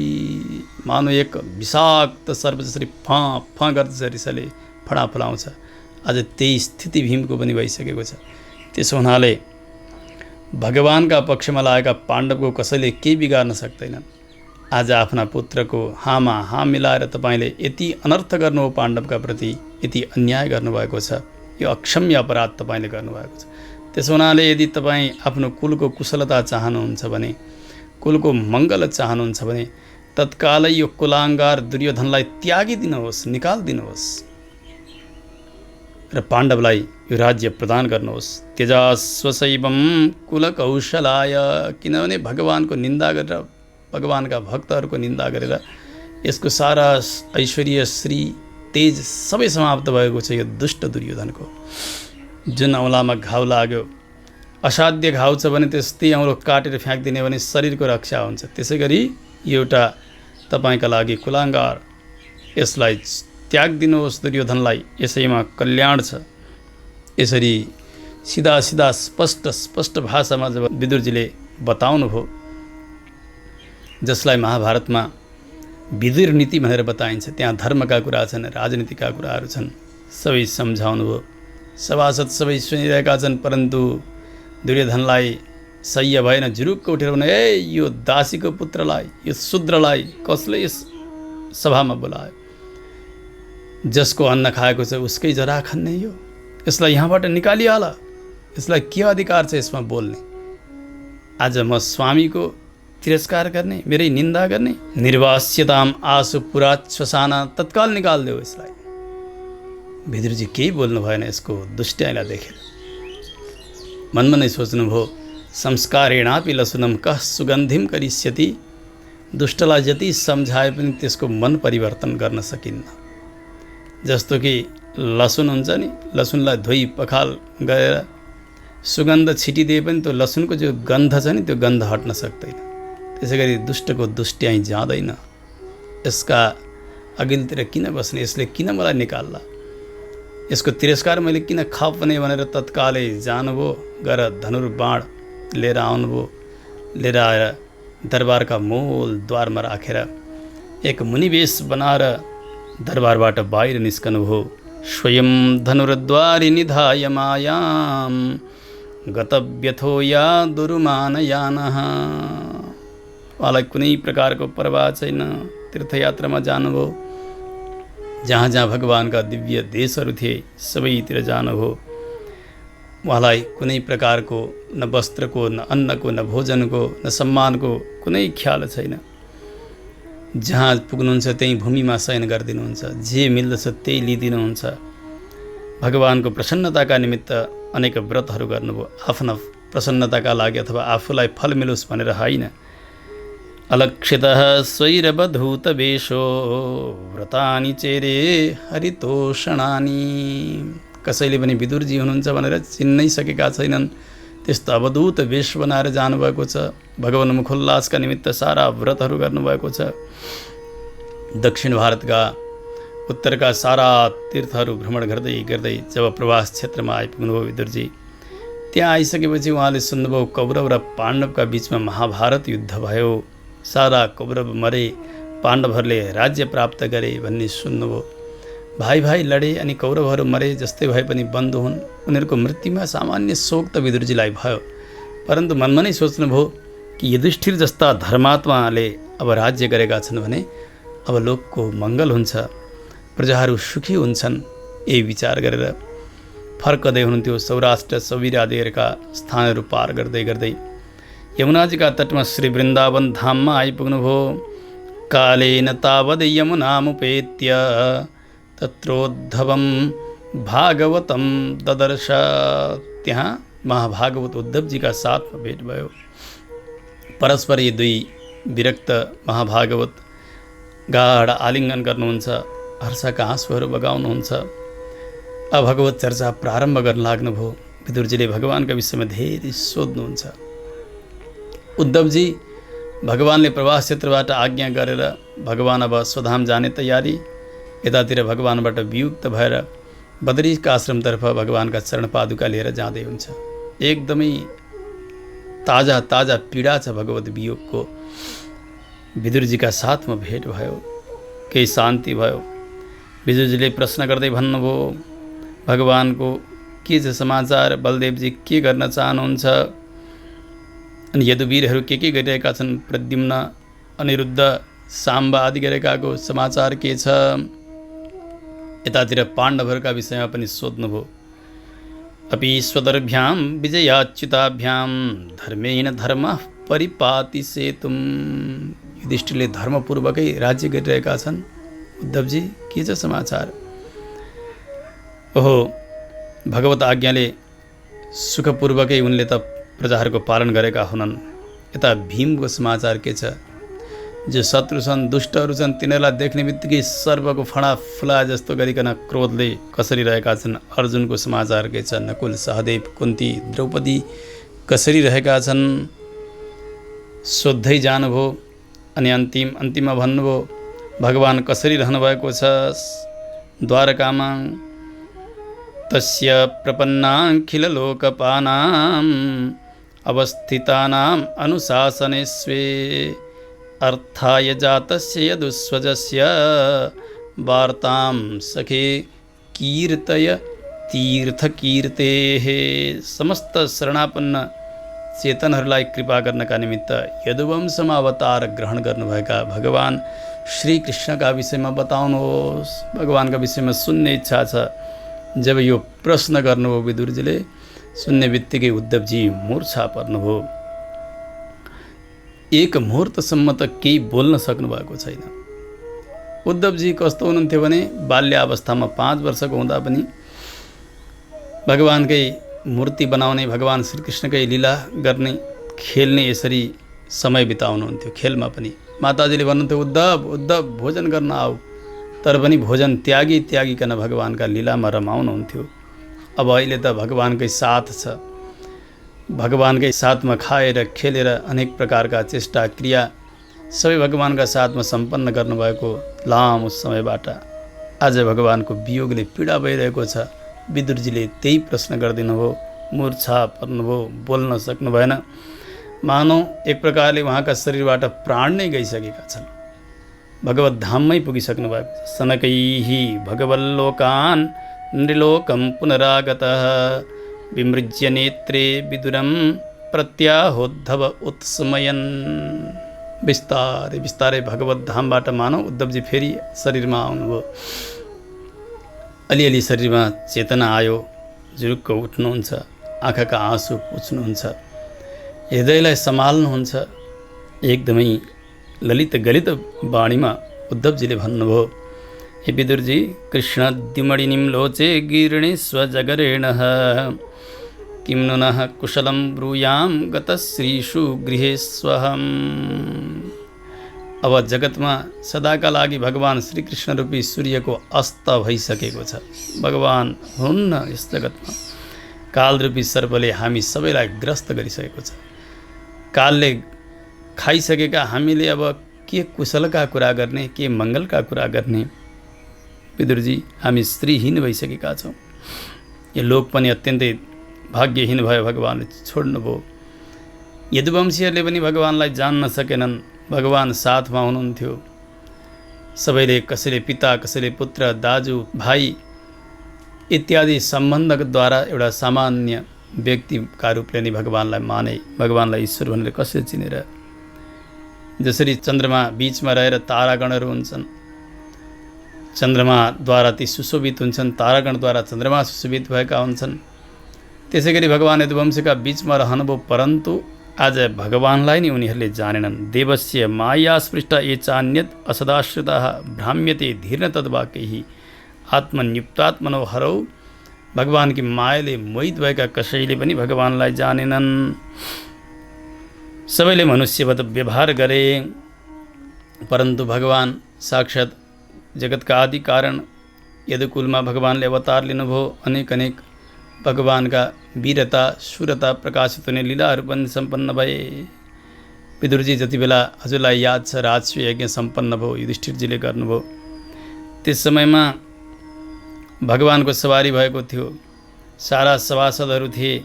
मानो एक विषाक्त सर्प जसरी फाँ फाँ गर्छ रिसले फडा फलाउँछ, आज त्यही स्थिति भीमको पनि भइसकेको छ। त्यसो हुनाले भगवानका पक्षमा लागेका पाण्डवको कसैले केही बिगार्न सक्दैनन्। आज आफ्ना पुत्रको हामा हाँ मिलाएर तपाईँले यति अनर्थ गर्नु हो पाण्डवका प्रति, यति अन्याय गर्नुभएको छ, यो अक्षम्य अपराध तपाईँले गर्नुभएको छ। त्यसो हुनाले यदि तपाईँ आफ्नो कुलको कुशलता चाहनुहुन्छ भने, कुलको मङ्गल चाहनुहुन्छ भने तत्कालै यो कुलाङ्गार दुर्योधनलाई त्यागिदिनुहोस्, निकालिदिनुहोस् र पाण्डवलाई यो राज्य प्रदान गर्नुहोस्। त्यजास्वशैवं कुलकौशलाय, किनभने भगवानको निन्दा गरेर, भगवानका भक्तहरूको निन्दा गरेर यसको सारा ऐश्वर्य श्री तेज सबै समाप्त भएको छ यो दुष्ट दुर्योधनको। जुन औँलामा घाउ लाग्यो, असाध्य घाउ छ भने त्यस्तै औँलो काटेर फ्याँकिदिने भने शरीरको रक्षा हुन्छ। त्यसै गरी एउटा तपाईँका लागि कुलाङ्गार, यसलाई त्याग दिनुहोस् दुर्योधनलाई, यसैमा कल्याण छ। यसरी सिधा सिधा स्पष्ट भाषामा जब विदुरजीले बताउनुभयो, जसलाई महाभारतमा विदुर नीति भनेर बताइन्छ, त्यहाँ धर्मका कुरा छन्, राजनीतिका कुराहरू छन्, सबै सम्झाउनुभयो। सभासद सबै सुनिरहेका छन्, परन्तु दुर्योधनलाई सह्य भएन। जुरुक्क उठेर भने ए यो दासीको पुत्रलाई, यो शूद्रलाई कसले यस सभामा बोलायो? जसको अन्न खाएको छ उसकै जरा खन्ने यो, यसलाई यहाँबाट निकालिहाल, यसलाई के अधिकार छ यसमा बोल्ने? आज म स्वामीको तिरस्कार गर्ने, मेरै निन्दा गर्ने? निर्वास्यताम आसु पुराच्छ्वसाना, तत्काल निकालिदेऊ यसलाई। विदुरजी केही बोल्नु भएन यसको दुष्ट्याइलाई देखेर। मनमा नै सोच्नुभयो संस्कारेणापि लसुनम कः सुगन्धिम करिष्यति, दुष्टलाई जति सम्झाए पनि त्यसको मन परिवर्तन गर्न सकिन्न। जस्तो कि लसुन हुन्छ नि, लसुनलाई धोइ पखाल गरेर सुगन्ध छिटिदिए पनि त्यो लसुनको जो गन्ध छ नि त्यो गन्ध हट्न सक्दैन। त्यसै गरी दुष्टको दुष्ट्याइ जाँदैन। यसका अघिल्तिर किन बस्ने, यसले किन मलाई निकाल्ला, यसको तिरस्कार मैले किन खप्ने भनेर तत्कालै जानुभयो। गएर धनुर्बाण लिएर आउनुभयो। लिएर आएर दरबारका मूल द्वारमा राखेर एक मुनिवेश बनाएर दरबारबाट बाहिर निस्कनुभयो। स्वयं धनुर्द्वारि निधाय मायाम गतव्यथो या दुरुमानयानः, उहाँलाई कुनै प्रकारको परवाह छैन। तीर्थयात्रामा जानुभयो, जहाँ जहाँ भगवानका दिव्य देशहरू थिए सबैतिर जानुभयो। उहाँलाई कुनै प्रकारको न वस्त्रको, न अन्नको, न भोजनको, न सम्मानको कुनै ख्याल छैन। जहाँ पुग्नुहुन्छ त्यही भूमिमा शयन गरिदिनुहुन्छ, जे मिल्दछ त्यही लिइदिनुहुन्छ। भगवानको प्रसन्नताका निमित्त अनेक व्रतहरू गर्नुभयो, आफ्ना प्रसन्नताका लागि अथवा आफूलाई फल मिलोस् भनेर होइन। अलक्षितः स्वैरवधूतवेषो व्रतानि चेरे हरितोषणानि। कसैले पनि विदुरजी हुनुहुन्छ भनेर चिन्नै सकेका छैनन्, त्यस्तो अवधूत वेश बनाएर जानुभएको छ। भगवान मुखोल्लासका निमित्त सारा व्रतहरू गर्नुभएको छ। दक्षिण भारतका उत्तरका सारा तीर्थहरू भ्रमण गर्दै गर्दै जब प्रवास क्षेत्रमा आइपुग्नुभयो विदुरजी, त्यहाँ आइसकेपछि उहाँले सुन्नुभयो कौरव र पाण्डवका बिचमा महाभारत युद्ध भयो, सारा कौरव मरे, पाण्डवहरूले राज्य प्राप्त गरे भन्ने सुन्नुभयो। भाइ भाइ लडे अनि कौरवहरू मरे, जस्तै भए पनि बन्धु हुन्। उनीहरूको मृत्युमा सामान्य शोक त विदुरजीलाई भयो, परन्तु मनमा नै सोच्नुभयो कि युधिष्ठिर जस्ता धर्मात्माले अब राज्य गरेका छन् भने अब लोकको मङ्गल हुन्छ, प्रजाहरू सुखी हुन्छन्। यही विचार गरेर फर्कदै हुनुहुन्थ्यो। सौराष्ट्र सौवीर आदिका स्थानहरू पार गर्दै गर्दै यमुनाजीका तटमा श्री वृन्दावन धाममा आइपुग्नुभयो। कालेन तावद् यमुनामुपेत्य तत्रोद्धवं भागवतं ददर्श। त्यहाँ महाभागवत उद्धवजीका साथमा भेट भयो। परस्पर यी दुई विरक्त महाभागवत गाढ आलिङ्गन गर्नुहुन्छ, हर्षका आँसुहरू बगाउनुहुन्छ। अब भगवत चर्चा प्रारम्भ गर्न लाग्नुभयो। विदुरजीले भगवानका विषयमा धेरै सोध्नुहुन्छ। उद्धवजी भगवानले प्रवास क्षेत्रबाट आज्ञा गरेर भगवान अब स्वधाम जाने तयारी। यतातिर भगवानबाट वियुक्त भएर बद्रीका आश्रमतर्फ भगवानका चरणपादुका लिएर जाँदै हुन्छ। एकदमै ताजा ताजा पीडा छ भगवत वियोगको। विदुरजीका साथमा भेट भयो, केही शान्ति भयो। विदुरजीले प्रश्न गर्दै भन्नुभयो भगवानको के छ समाचार, बलदेवजी के गर्न चाहनुहुन्छ, अनि यदुवीरहरू के गरिरहेका छन्, प्रद्युम्न अनिरुद्ध साम्बा आदि गरेकाको समाचार के छ। यतातिर पाण्डवहरूका विषयमा पनि सोध्नुभयो। अपि स्वदर्भ्यां विजयाच्युताभ्यां धर्मेण धर्मः परिपाति सेतुं। युधिष्ठिरले धर्मपूर्वकै राज्य गरिरहेका छन्। उद्धवजी के छ समाचार। ओहो, भगवत आज्ञाले सुखपूर्वकै उनले त प्रजाहरूको पालन गरेका हुनन्। यता भीमको समाचार के छ। जो शत्रु छन्, दुष्टहरू छन्, तिनीहरूलाई देख्ने बित्तिकै सर्वको फडा फुला जस्तो गरिकन क्रोधले कसरी रहेका छन्। अर्जुनको समाचार के छ। नकुल, सहदेव, कुन्ती, द्रौपदी कसरी रहेका छन् सोध्दै जानुभयो। अनि अन्तिममा भन्नुभयो भगवान कसरी रहनुभएको छ द्वारकामा। तस्य प्रपन्नाखिललोकपानाम् अवस्थितानाम् अनुशासने स्वे अर्थाय जातस्य यदुस्वजस्य वार्तां सखे कीर्तय तीर्थकीर्तेः। समस्त शरणापन्न चेतनहरूलाई कृपा गर्नका निमित्त यदुवंशमा अवतार ग्रहण गर्नुभएका भगवान श्रीकृष्णका विषयमा बताउनुहोस्। भगवानका विषयमा सुन्ने इच्छा छ। जब यो प्रश्न गर्नुभयो विदुरजीले, सुन्ने बित्तिकै उद्धवजी मूर्छा पर्नुभयो। एक मुहुर्तसम्म त केही बोल्न सक्नुभएको छैन। उद्धवजी कस्तो हुनुहुन्थ्यो भने बाल्यावस्थामा 5 वर्षको हुँदा पनि भगवानकै मूर्ति बनाउने, भगवान श्रीकृष्णकै लीला गर्ने, खेल्ने, यसरी समय बिताउनुहुन्थ्यो। खेलमा पनि माताजीले भन्नुहुन्थ्यो उद्धव भोजन गर्न आऊ, तर पनि भोजन त्यागिकन भगवानका लीलामा रमाउनुहुन्थ्यो। अब अहिले त भगवानकै साथ छ। भगवानकै साथमा खाएर खेलेर अनेक प्रकारका चेष्टा क्रिया सबै भगवानका साथमा सम्पन्न गर्नुभएको लामो समयबाट आज भगवानको वियोगले पीडा भइरहेको छ। विदुरजीले त्यही प्रश्न गरिदिनुभयो। मूर्छा पर्नुभयो, बोल्न सक्नु भएन। मानौ एक प्रकारले उहाँका शरीरबाट प्राण नै गइसकेका छन्। भगवत धाममै पुगिसक्नु भएको छ। सनकैः भगवल्लोकान् नृलोकं पुनरागतः विमृज्य नेत्रे विदुरं प्रत्याहोद्धव उत्स्मयन्। बिस्तारै बिस्तारै भगवत धामबाट मानव उद्धवजी फेरि शरीरमा आउनुभयो। अलिअलि शरीरमा चेतना आयो, जुरुक्क उठ्नुहुन्छ, आँखाका आँसु पुछ्नुहुन्छ, हृदयलाई सम्हाल्नुहुन्छ। एकदमै ललित गलित वाणीमा उद्धवजीले भन्नुभयो, हे विदुरजी, कृष्ण द्युमणिनिम लोचे गिरणेश्व जगरेणः किं नुनः कुशलं ब्रूयाम गतश्रीषु गृहेष्वहम्। अब जगतमा सदाका लागि भगवान श्रीकृष्ण रूपी सूर्यको अस्त भइसकेको छ। भगवान हुन्न यस जगतमा। कालरूपी सर्पले हामी सबैलाई ग्रस्त गरिसकेको छ। कालले खाइसकेका हामीले अब के कुशलका कुरा गर्ने, के मङ्गलका कुरा गर्ने। विदुरजी, हामी श्रीहीन भइसकेका छौँ। यो लोक पनि अत्यन्तै भाग्यहीन भयो, भगवानले छोड्नुभयो। यदुवंशीहरूले पनि भगवानलाई जान्न सकेनन्। भगवान साथमा हुनुहुन्थ्यो। सबैले कसैले पिता, कसैले पुत्र, दाजु, भाइ इत्यादि सम्बन्धद्वारा एउटा सामान्य व्यक्तिका रूपले नै भगवानलाई माने। भगवानलाई ईश्वर भनेर कसरी चिनेर। जसरी चन्द्रमा बीचमा रहेर तारागणहरू हुन्छन्, चन्द्रमाद्वारा ती सुशोभित हुन्छन्, तारागणद्वारा चन्द्रमा सुशोभित भएका हुन्छन्, त्यसै गरी भगवान यदुवंशका बीचमा रहनुभयो। परन्तु आज भगवानलाई नै उनीहरूले जानेनन्। देवस्य मायास्पृष्ट ये चान्यत् असदाश्रिताः भ्राम्यते धीर्न तद्वाक्यैः आत्मन्युक्तात्मनो हरौ। भगवानकी मायाले मोहित भएका कसैले पनि भगवानलाई जानेनन्। सबैले मनुष्यवत व्यवहार गरे, परन्तु भगवान साक्षात् जगतका आदि कारण यदुकुलमा भगवानले अवतार लिनुभयो। अनेक अनेक भगवानका वीरता, शूरता प्रकाशित हुने लीलाहरू पनि सम्पन्न भए। विदुरजी, जति बेला हजुरलाई याद छ राजस्व यज्ञ सम्पन्न भयो, युधिष्ठिरजीले गर्नुभयो। त्यस समयमा भगवानको सवारी भएको थियो। सारा सभासदहरू थिए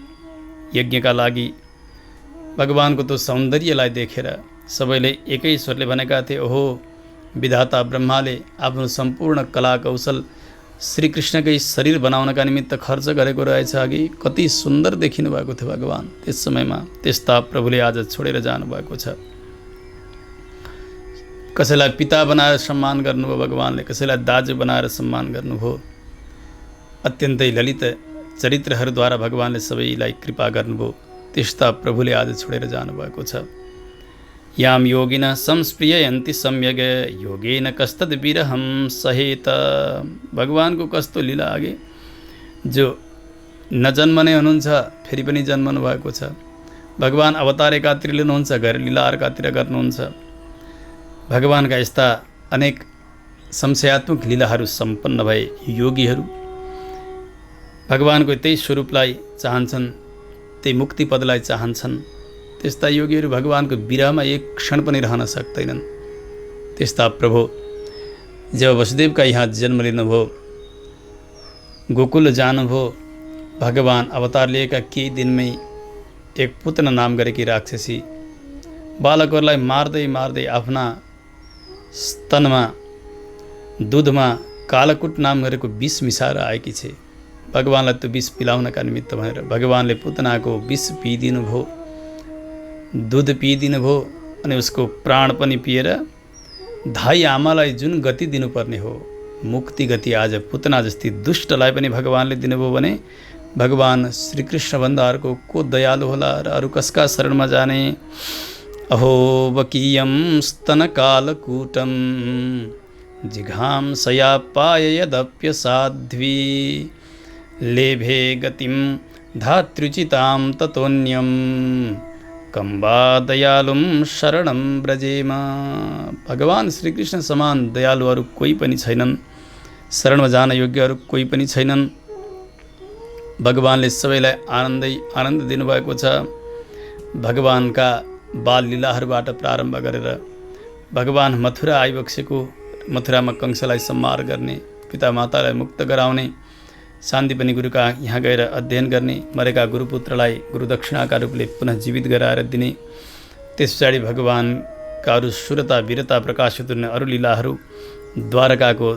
यज्ञका लागि। भगवानको त्यो सौन्दर्यलाई देखेर सबैले एकै स्वरले भनेका थिए, ओहो, विधाता ब्रह्माले आफ्नो सम्पूर्ण कला कौशल श्रीकृष्णकै शरीर बनाउनका निमित्त खर्च गरेको रहेछ। अघि कति सुन्दर देखिनु भएको थियो भगवान त्यस समयमा। त्यस्ता प्रभुले आज छोडेर जानुभएको छ। कसैलाई पिता बनाएर सम्मान गर्नुभयो भगवानले, कसैलाई दाजु बनाएर सम्मान गर्नुभयो। अत्यन्तै ललित चरित्रहरूद्वारा भगवानले सबैलाई कृपा गर्नुभयो। त्यस्ता प्रभुले आज छोडेर जानुभएको छ। याम योगिनः संस्प्रियन्ति सम्यग योगेन कस्तद् विरहं सहेत। भगवानको कस्तो लीला आगे, जो नजन्मने हुनुहुन्छ फेरि पनि जन्मनु भएको छ। भगवान अवतार एकातिर लिनुहुन्छ, घर लीला अर्कातिर गर्नुहुन्छ। भगवानका यस्ता अनेक संशयात्मक लीलाहरू सम्पन्न भए। योगीहरू भगवानको त्यही स्वरूपलाई चाहन्छन्, त्यही मुक्ति पदलाई चाहन्छन्। त्यस्ता योगीहरू भगवानको विरहमा एक क्षण पनि रहन सक्दैनन्। त्यस्ता प्रभु जब वसुदेवका यहाँ जन्म लिनुभयो, गोकुल जानुभयो, भगवान अवतार लिएका केही दिनमै एक पुतना नाम गरेकी राक्षसी बालकहरूलाई मार्दै मार्दै आफ्ना स्तनमा दुधमा कालकुट नाम गरेको विष मिसाएर आएकी छे। भगवानलाई त्यो विष पिलाउनका निमित्त भनेर भगवानले पुतनाको विष पिइदिनु भयो, दुध पिइदिनु भयो अनि उसको प्राण पनि पिएर धाई आमालाई जुन गति दिनुपर्ने हो, मुक्ति गति आज पुतना जस्ती दुष्टलाई पनि भगवानले दिनुभयो भने भगवान श्रीकृष्णभन्दा अर्को को दयालु होला र अरू कसका शरणमा जाने। अहो वकीयं स्तनकालकूटं जिघांसया पाय यदप्यसाध्वी लेभे गतिं धात्र्युचितां ततोऽन्यं कम्बा दयालुं शरणं ब्रजेम। भगवान श्रीकृष्ण समान दयालु अरू कोही पनि छैनन्, शरणमा जान योग्य अरू कोही पनि छैनन्। भगवानले सबैलाई आनन्द दिनुभएको छ। भगवानका बाल लीलाहरूबाट प्रारम्भ गरेर भगवान मथुरा आइबक्सेको, मथुरामा कंसलाई संहार गर्ने, पितामातालाई मुक्त गराउने, शान्तिपनि गुरुका यहाँ गएर अध्ययन गर्ने, मरेका गुरुपुत्रलाई गुरुदक्षिणाका रूपले पुनः जीवित गराएर दिने, त्यस पछाडि भगवानका अरू शूरता वीरता प्रकाशित हुने अरू लीलाहरू, द्वारकाको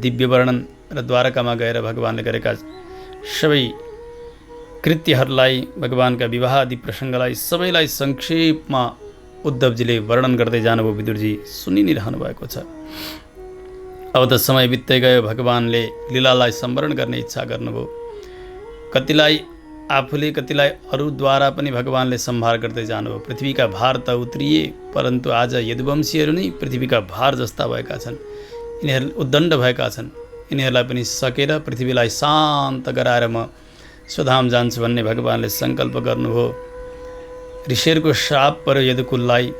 दिव्य वर्णन र द्वारकामा गएर भगवानले गरेका सबै कृत्यहरूलाई, भगवानका विवाह आदि प्रसङ्गलाई सबैलाई संक्षेपमा उद्धवजीले वर्णन गर्दै जानुभयो। विदुरजी सुनि नै रहनु भएको छ। अब त समय बित्दै गयो। भगवानले लीलालाई सम्वरण गर्ने इच्छा गर्नुभयो। कतिलाई आफूले कतिलाई अरूद्वारा पनि भगवानले सम्भार गर्दै जानुभयो। पृथ्वीका भार त उत्रिए, परन्तु आज यदुवंशीहरू नै पृथ्वीका भार जस्ता भएका छन्। यिनीहरू उद्दण्ड भएका छन्। यिनीहरूलाई पनि सकेर पृथ्वीलाई शान्त गराएर म स्वधाम जान्छु भन्ने भगवानले सङ्कल्प गर्नुभयो। ऋषिहरूको श्राप पर्यो यदुकुललाई।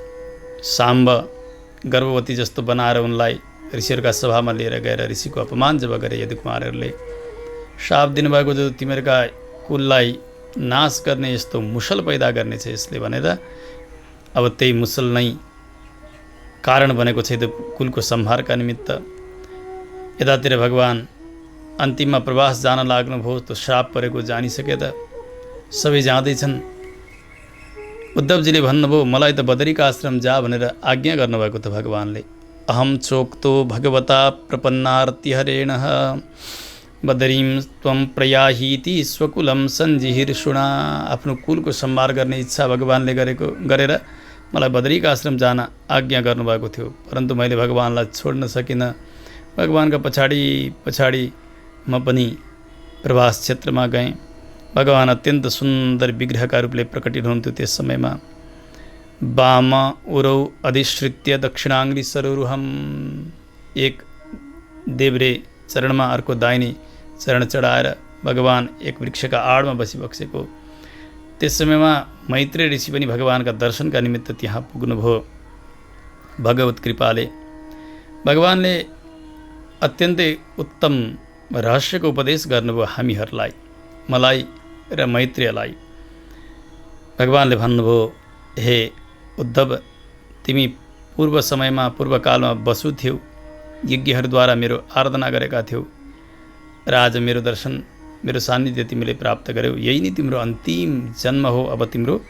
साम्ब गर्भवती जस्तो बनाएर उनलाई ऋषिहरूका सभामा लिएर गएर ऋषिको अपमान जब गरे यदुकुमारहरूले श्राप दिनुभएको जो तिमीहरूका कुललाई नाश गर्ने यस्तो मुसल पैदा गर्नेछ यसले भनेर अब त्यही मुसल नै कारण बनेको छ कुलको संहारका निमित्त। यतातिर भगवान अन्तिममा प्रवास जान लाग्नुभयो। त्यो श्राप परेको जानिसके त सबै जाँदैछन्। उद्धवजीले भन्नुभयो मलाई त बदरीका आश्रम जा भनेर आज्ञा गर्नुभएको त भगवानले। अहम चोक्तो भगवता प्रपन्नार्तिहरेण बदरीं त्वं प्रयाहीति स्वकुलम सञ्जिहिर्षुणा। आफ्नो कुलको सम्हार गर्ने इच्छा भगवानले गरेर मलाई बदरीका आश्रम जान आज्ञा गर्नुभएको थियो, परन्तु मैले भगवानलाई छोड्न सकिनँ। भगवानका पछाडि म पनि प्रवास क्षेत्रमा गएँ। भगवान अत्यन्त सुन्दर विग्रहका रूपले प्रकटित हुनुहुन्थ्यो त्यस समयमा। वाम उरौ अधिश्रित्य दक्षिणाङ्ग्री सरोरुहम, एक देब्रे चरणमा अर्को दाहिने चरण चढाएर भगवान एक वृक्षका आडमा बसिबसेको। त्यस समयमा मैत्रेय ऋषि पनि भगवानका दर्शनका निमित्त त्यहाँ पुग्नुभयो। भगवत कृपाले भगवानले अत्यन्तै उत्तम रहस्यको उपदेश गर्नुभयो हामीहरूलाई, मलाई र मैत्रेयलाई। भगवानले भन्नुभयो हे उद्धव, तिमी पूर्व समयमा पूर्वकालमा बसु थियौ, यज्ञहरूद्वारा मेरो आराधना गरेका थियौ र आज मेरो दर्शन मेरो सान्निध्य तिमीले प्राप्त गर्यौ। यही नै तिम्रो अन्तिम जन्म हो। अब तिम्रो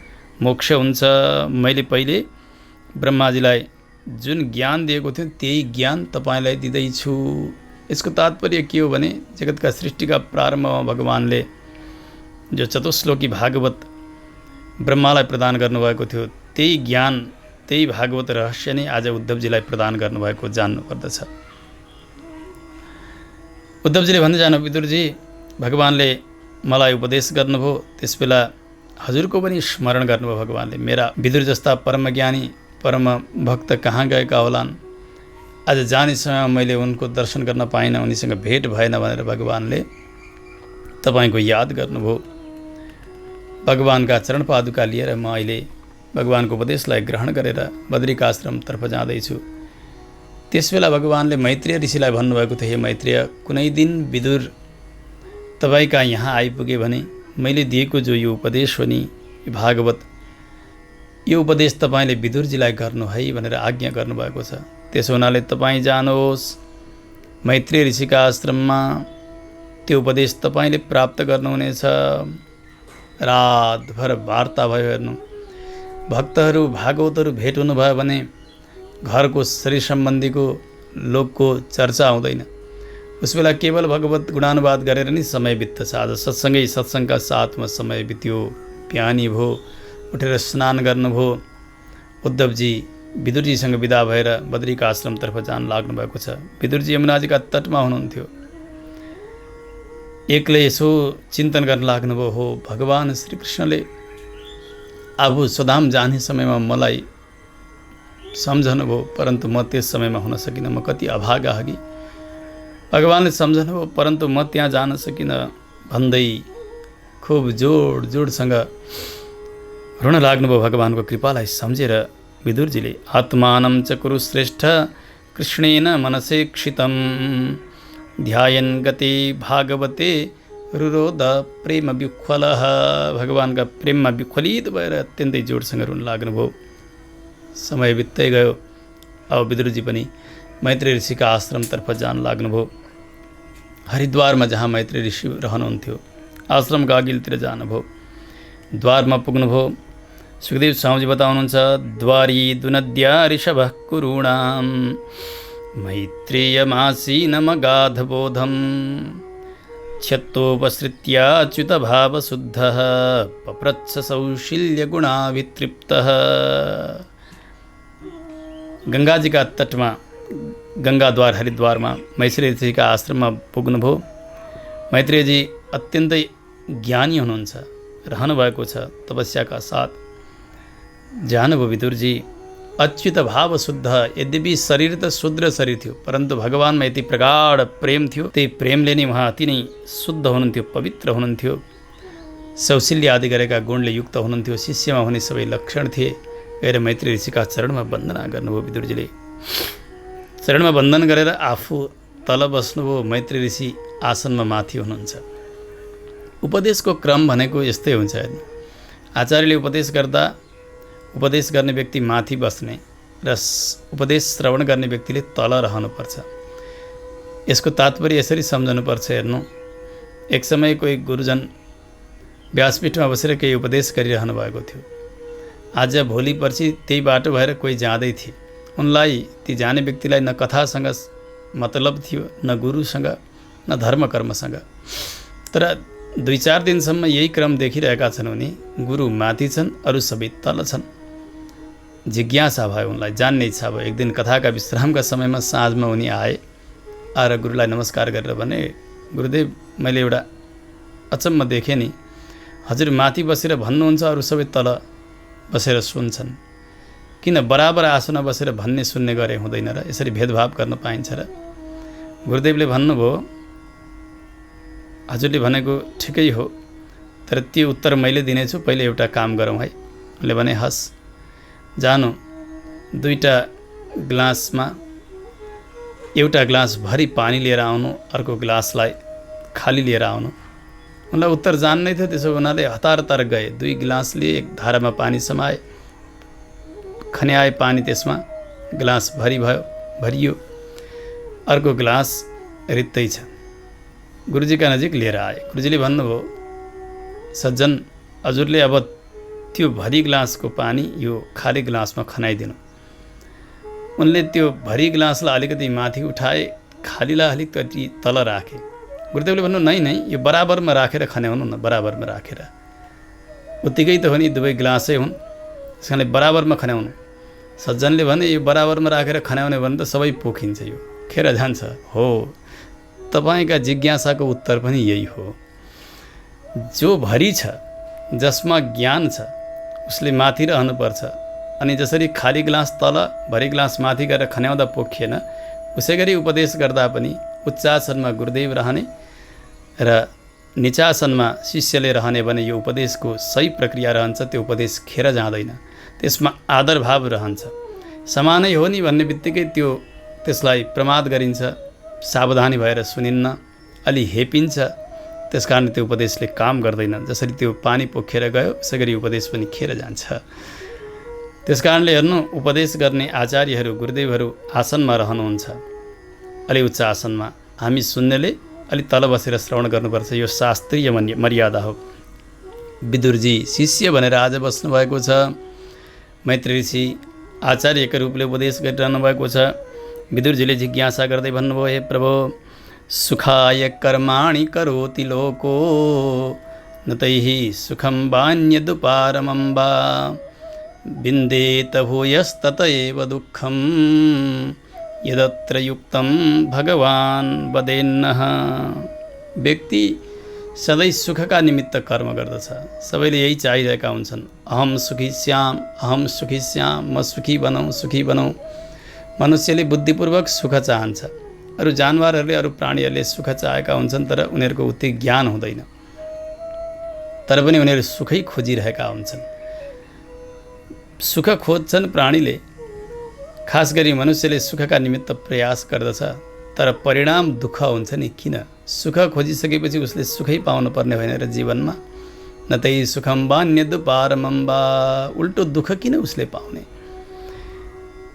मोक्ष हुन्छ। मैले पहिले ब्रह्माजीलाई जुन ज्ञान दिएको थियो त्यही ज्ञान तपाईँलाई दिँदैछु। यसको तात्पर्य के हो भने जगतका सृष्टिका प्रारम्भमा भगवानले जो चतुश्लोकी भागवत ब्रह्मालाई प्रदान गर्नुभएको थियो त्यही ज्ञान त्यही भागवत रहस्य नै आज उद्धवजीलाई प्रदान गर्नुभएको जान्नुपर्दछ। उद्धवजीले भन्दै जानु विदुरजी भगवानले मलाई उपदेश गर्नुभयो, त्यसबेला हजुरको पनि स्मरण गर्नुभयो भगवानले। मेरा विदुर जस्ता परम ज्ञानी परम भक्त कहाँ गएका होलान्। आज जाने समयमा मैले उनको दर्शन गर्न पाइनँ, उनीसँग भेट भएन भनेर भगवानले तपाईँको याद गर्नुभयो। भगवानका चरण पादुका लिएर म अहिले भगवानको उपदेशलाई ग्रहण गरेर बद्रिका आश्रमतर्फ जाँदैछु। त्यसबेला भगवानले मैत्रेय ऋषिलाई भन्नुभएको थियो, हे मैत्रेय, कुनै दिन विदुर तपाईँका यहाँ आइपुगे भने मैले दिएको जो यो उपदेश हो नि भागवत, यो उपदेश तपाईँले विदुरजीलाई गर्नु है भनेर आज्ञा गर्नुभएको छ। त्यसो हुनाले तपाईँ जानुहोस् मैत्रेय ऋषिका आश्रममा, त्यो उपदेश तपाईँले प्राप्त गर्नुहुनेछ। रातभर वार्ता भयो। हेर्नु, भक्तहरू भागवतहरू भेट हुनुभयो भने घरको शरीर सम्बन्धीको लोकको चर्चा हुँदैन। उसबेला केवल भगवत गुणानुवाद गरेर नै समय बित्दछ। आज सत्सङ्गका साथमा समय बित्यो। बिहानी भयो, उठेर स्नान गर्नुभयो। उद्धवजी विदुरजीसँग विदा भएर बद्रिका आश्रमतर्फ जान लाग्नु भएको छ। विदुरजी यमुनाजीका तटमा हुनुहुन्थ्यो। एक्लै यसो चिन्तन गर्न लाग्नुभयो, हो भगवान श्रीकृष्णले अब स्वधाम जाने समयमा मलाई सम्झनुभयो, परन्तु म त्यस समयमा हुन सकिनँ। म कति अभागा हगी। भगवानले सम्झनुभयो परन्तु म त्यहाँ जान सकिनँ भन्दै खुब जोडसँग रुन लाग्नुभयो। भगवानको कृपालाई सम्झेर विदुरजीले आत्मानं च कुरु श्रेष्ठ कृष्णेन मनसेक्षितं ध्यायन् गते भागवते रुरोध प्रेम विख्वलः। भगवानका प्रेममा विख्वलित भएर अत्यन्तै जोडसँग रुन लाग्नुभयो। समय बित्दै गयो। अब विदुरजी पनि मैत्रेय ऋषिका आश्रमतर्फ जान लाग्नुभयो। हरिद्वारमा जहाँ मैत्रेय ऋषि रहनुहुन्थ्यो आश्रमका अघिल्तिर जानुभयो। द्वारमा पुग्नुभयो। सुखदेव स्वामीजी बताउनुहुन्छ, द्वारी दुनद्या ऋषभः कुरूणां मैत्रेयमासीनमगाधबोधं क्षत्तोपसृत्याच्युतभावशुद्धः पप्रच्छ सौशील्यगुणाभितृप्तः। गंगाजीका तटमा गंगाद्वार हरिद्वारमा मैत्रेय ऋषिका आश्रममा पुग्नुभयो। मैत्रेयजी अत्यन्तै ज्ञानी हुनुहुन्छ। रहनुभएको छ तपस्याका साथ। जानुभयो विदुरजी, अच्युत भाव शुद्ध, यद्यपि शरीर त शूद्र शरीर थियो, परन्तु भगवानमा यति प्रगाढ प्रेम थियो, त्यही प्रेमले नै उहाँ अति नै शुद्ध हुनुहुन्थ्यो, पवित्र हुनुहुन्थ्यो, सौशील्य आदि गरेका गुणले युक्त हुनुहुन्थ्यो, शिष्यमा हुने सबै लक्षण थिए। गएर मैत्री ऋषिका चरणमा वन्दना गर्नुभयो विदुरजीले। चरणमा वन्दन गरेर आफू तल बस्नुभयो, मैत्री ऋषि आसनमा माथि हुनुहुन्छ। उपदेशको क्रम भनेको यस्तै हुन्छ हेर्नु। आचार्यले उपदेश गर्दा उपदेश गर्ने व्यक्ति माथि बस्ने र उपदेश श्रवण गर्ने व्यक्तिले तल रहनुपर्छ। यसको तात्पर्य यसरी सम्झनुपर्छ हेर्नु। एक समय कोही गुरुजन व्यासपीठमा बसेर केही उपदेश गरिरहनु भएको थियो। आज भोलि पर्सि त्यही बाटो भएर कोही जाँदै थिए। उनलाई, ती जाने व्यक्तिलाई न कथासँग मतलब थियो, न गुरुसँग, न धर्मकर्मसँग। तर 2-4 दिनसम्म यही क्रम देखिरहेका छन् उनी। गुरु माथि छन्, अरू सबै तल छन्। जिज्ञासा भयो उनलाई, जान्ने इच्छा भयो। एक दिन कथाका विश्रामका समयमा साँझमा उनी आएर गुरुलाई नमस्कार गरेर भने, गुरुदेव, मैले एउटा अचम्म देखेँ नि, हजुर माथि बसेर भन्नुहुन्छ, अरू सबै तल बसेर सुन्छन्। किन बराबर आसनमा बसेर भन्ने सुन्ने गरे हुँदैन र? यसरी भेदभाव गर्न पाइन्छ र? गुरुदेवले भन्नुभयो, हजुरले भनेको ठिकै हो, तर त्यो उत्तर मैले दिनेछु, पहिले एउटा काम गरौँ है। उनले भने, हस्, जानु, 2टा ग्लासमा एउटा ग्लास भरि पानी लिएर आउनु, अर्को ग्लासलाई खाली लिएर आउनु। उनलाई उत्तर जान्नै थियो, त्यसो हुनाले हतार हतार गए। 2 गिलास लिए, एक धारामा पानी समाए, खन्याए पानी, त्यसमा ग्लास भरियो, अर्को ग्लास रित्तै छ। गुरुजीका नजिक लिएर आए। गुरुजीले भन्नुभयो, सज्जन, हजुरले अब त्यो भरि ग्लासको पानी यो खाली ग्लासमा खनाइदिनु। उनले त्यो भरि ग्लासलाई अलिकति माथि उठाए, खालीलाई अलिकति तल राखे। गुरुदेवले भन्नु, नै, यो बराबरमा राखेर खन्याउनु न, बराबरमा राखेर। उत्तिकै त हो नि, दुवै ग्लासै हुन्, त्यस कारणले बराबरमा खन्याउनु। सज्जनले भने, यो बराबरमा राखेर खन्याउने भने त सबै पोखिन्छ, यो खेर जान्छ। हो, तपाईँका जिज्ञासाको उत्तर पनि यही हो। जो भरि छ, जसमा ज्ञान छ, उसले माथि रहनुपर्छ। अनि जसरी खाली ग्लास तल, भरि ग्लास माथि गरेर खन्याउँदा पोखिएन, उसै गरी उपदेश गर्दा पनि उच्चासनमा गुरुदेव रहने र निचासनमा शिष्यले रहने भने यो उपदेशको सही प्रक्रिया रहन्छ। त्यो उपदेश खेर जाँदैन, त्यसमा आदर भाव रहन्छ। समानै हो नि भन्ने बित्तिकै त्यसलाई प्रमाद गरिन्छ, सावधानी भएर सुनिन्न, अलि हेपिन्छ। त्यस कारण त्यो उपदेशले काम गर्दैन। जसरी त्यो पानी पोखेर गयो, उसै गरी उपदेश पनि खेर जान्छ। त्यस कारणले हेर्नु, उपदेश गर्ने आचार्यहरू, गुरुदेवहरू आसनमा रहनुहुन्छ, अलि उच्च आसनमा। हामी सुन्नेले अलि तल बसेर श्रवण गर्नुपर्छ। यो शास्त्रीय मर्यादा हो। विदुरजी शिष्य भनेर आज बस्नुभएको छ। मैत्री ऋषि आचार्यका रूपले उपदेश गरिरहनु भएको छ। विदुरजीले जिज्ञासा गर्दै भन्नुभयो, हे प्रभु, सुखाय कर्माणि करोति लोको न तैहि सुखं वान्यदुपारमम्बा विन्देत भूयस्तत एव दुःखं यदत्र युक्तं भगवान् वदेन्नः। व्यक्ति सधैँ सुखका निमित्त कर्म गर्दछ। सबैले यही चाहिरहेका हुन्छन्, अहम सुखी श्याम, अहम सुखी श्याम, म सुखी बनाऊ, सुखी बनाऊ। मनुष्यले बुद्धिपूर्वक सुख चाहन्छ। अरू जानवरहरूले, अरू प्राणीहरूले सुख चाहेका हुन्छन्, तर उनीहरूको उति ज्ञान हुँदैन। तर पनि उनीहरू सुखै खोजिरहेका हुन्छन्। सुख खोज्छन् प्राणीले, खास गरी मनुष्यले सुखका निमित्त प्रयास गर्दछ, तर परिणाम दुःख हुन्छ नि। किन? सुख खोजिसकेपछि उसले सुखै पाउनु पर्ने होइन र जीवनमा। न तै सुखम वान्यदुपारमम्बा, उल्टो दुःख किन उसले पाउने?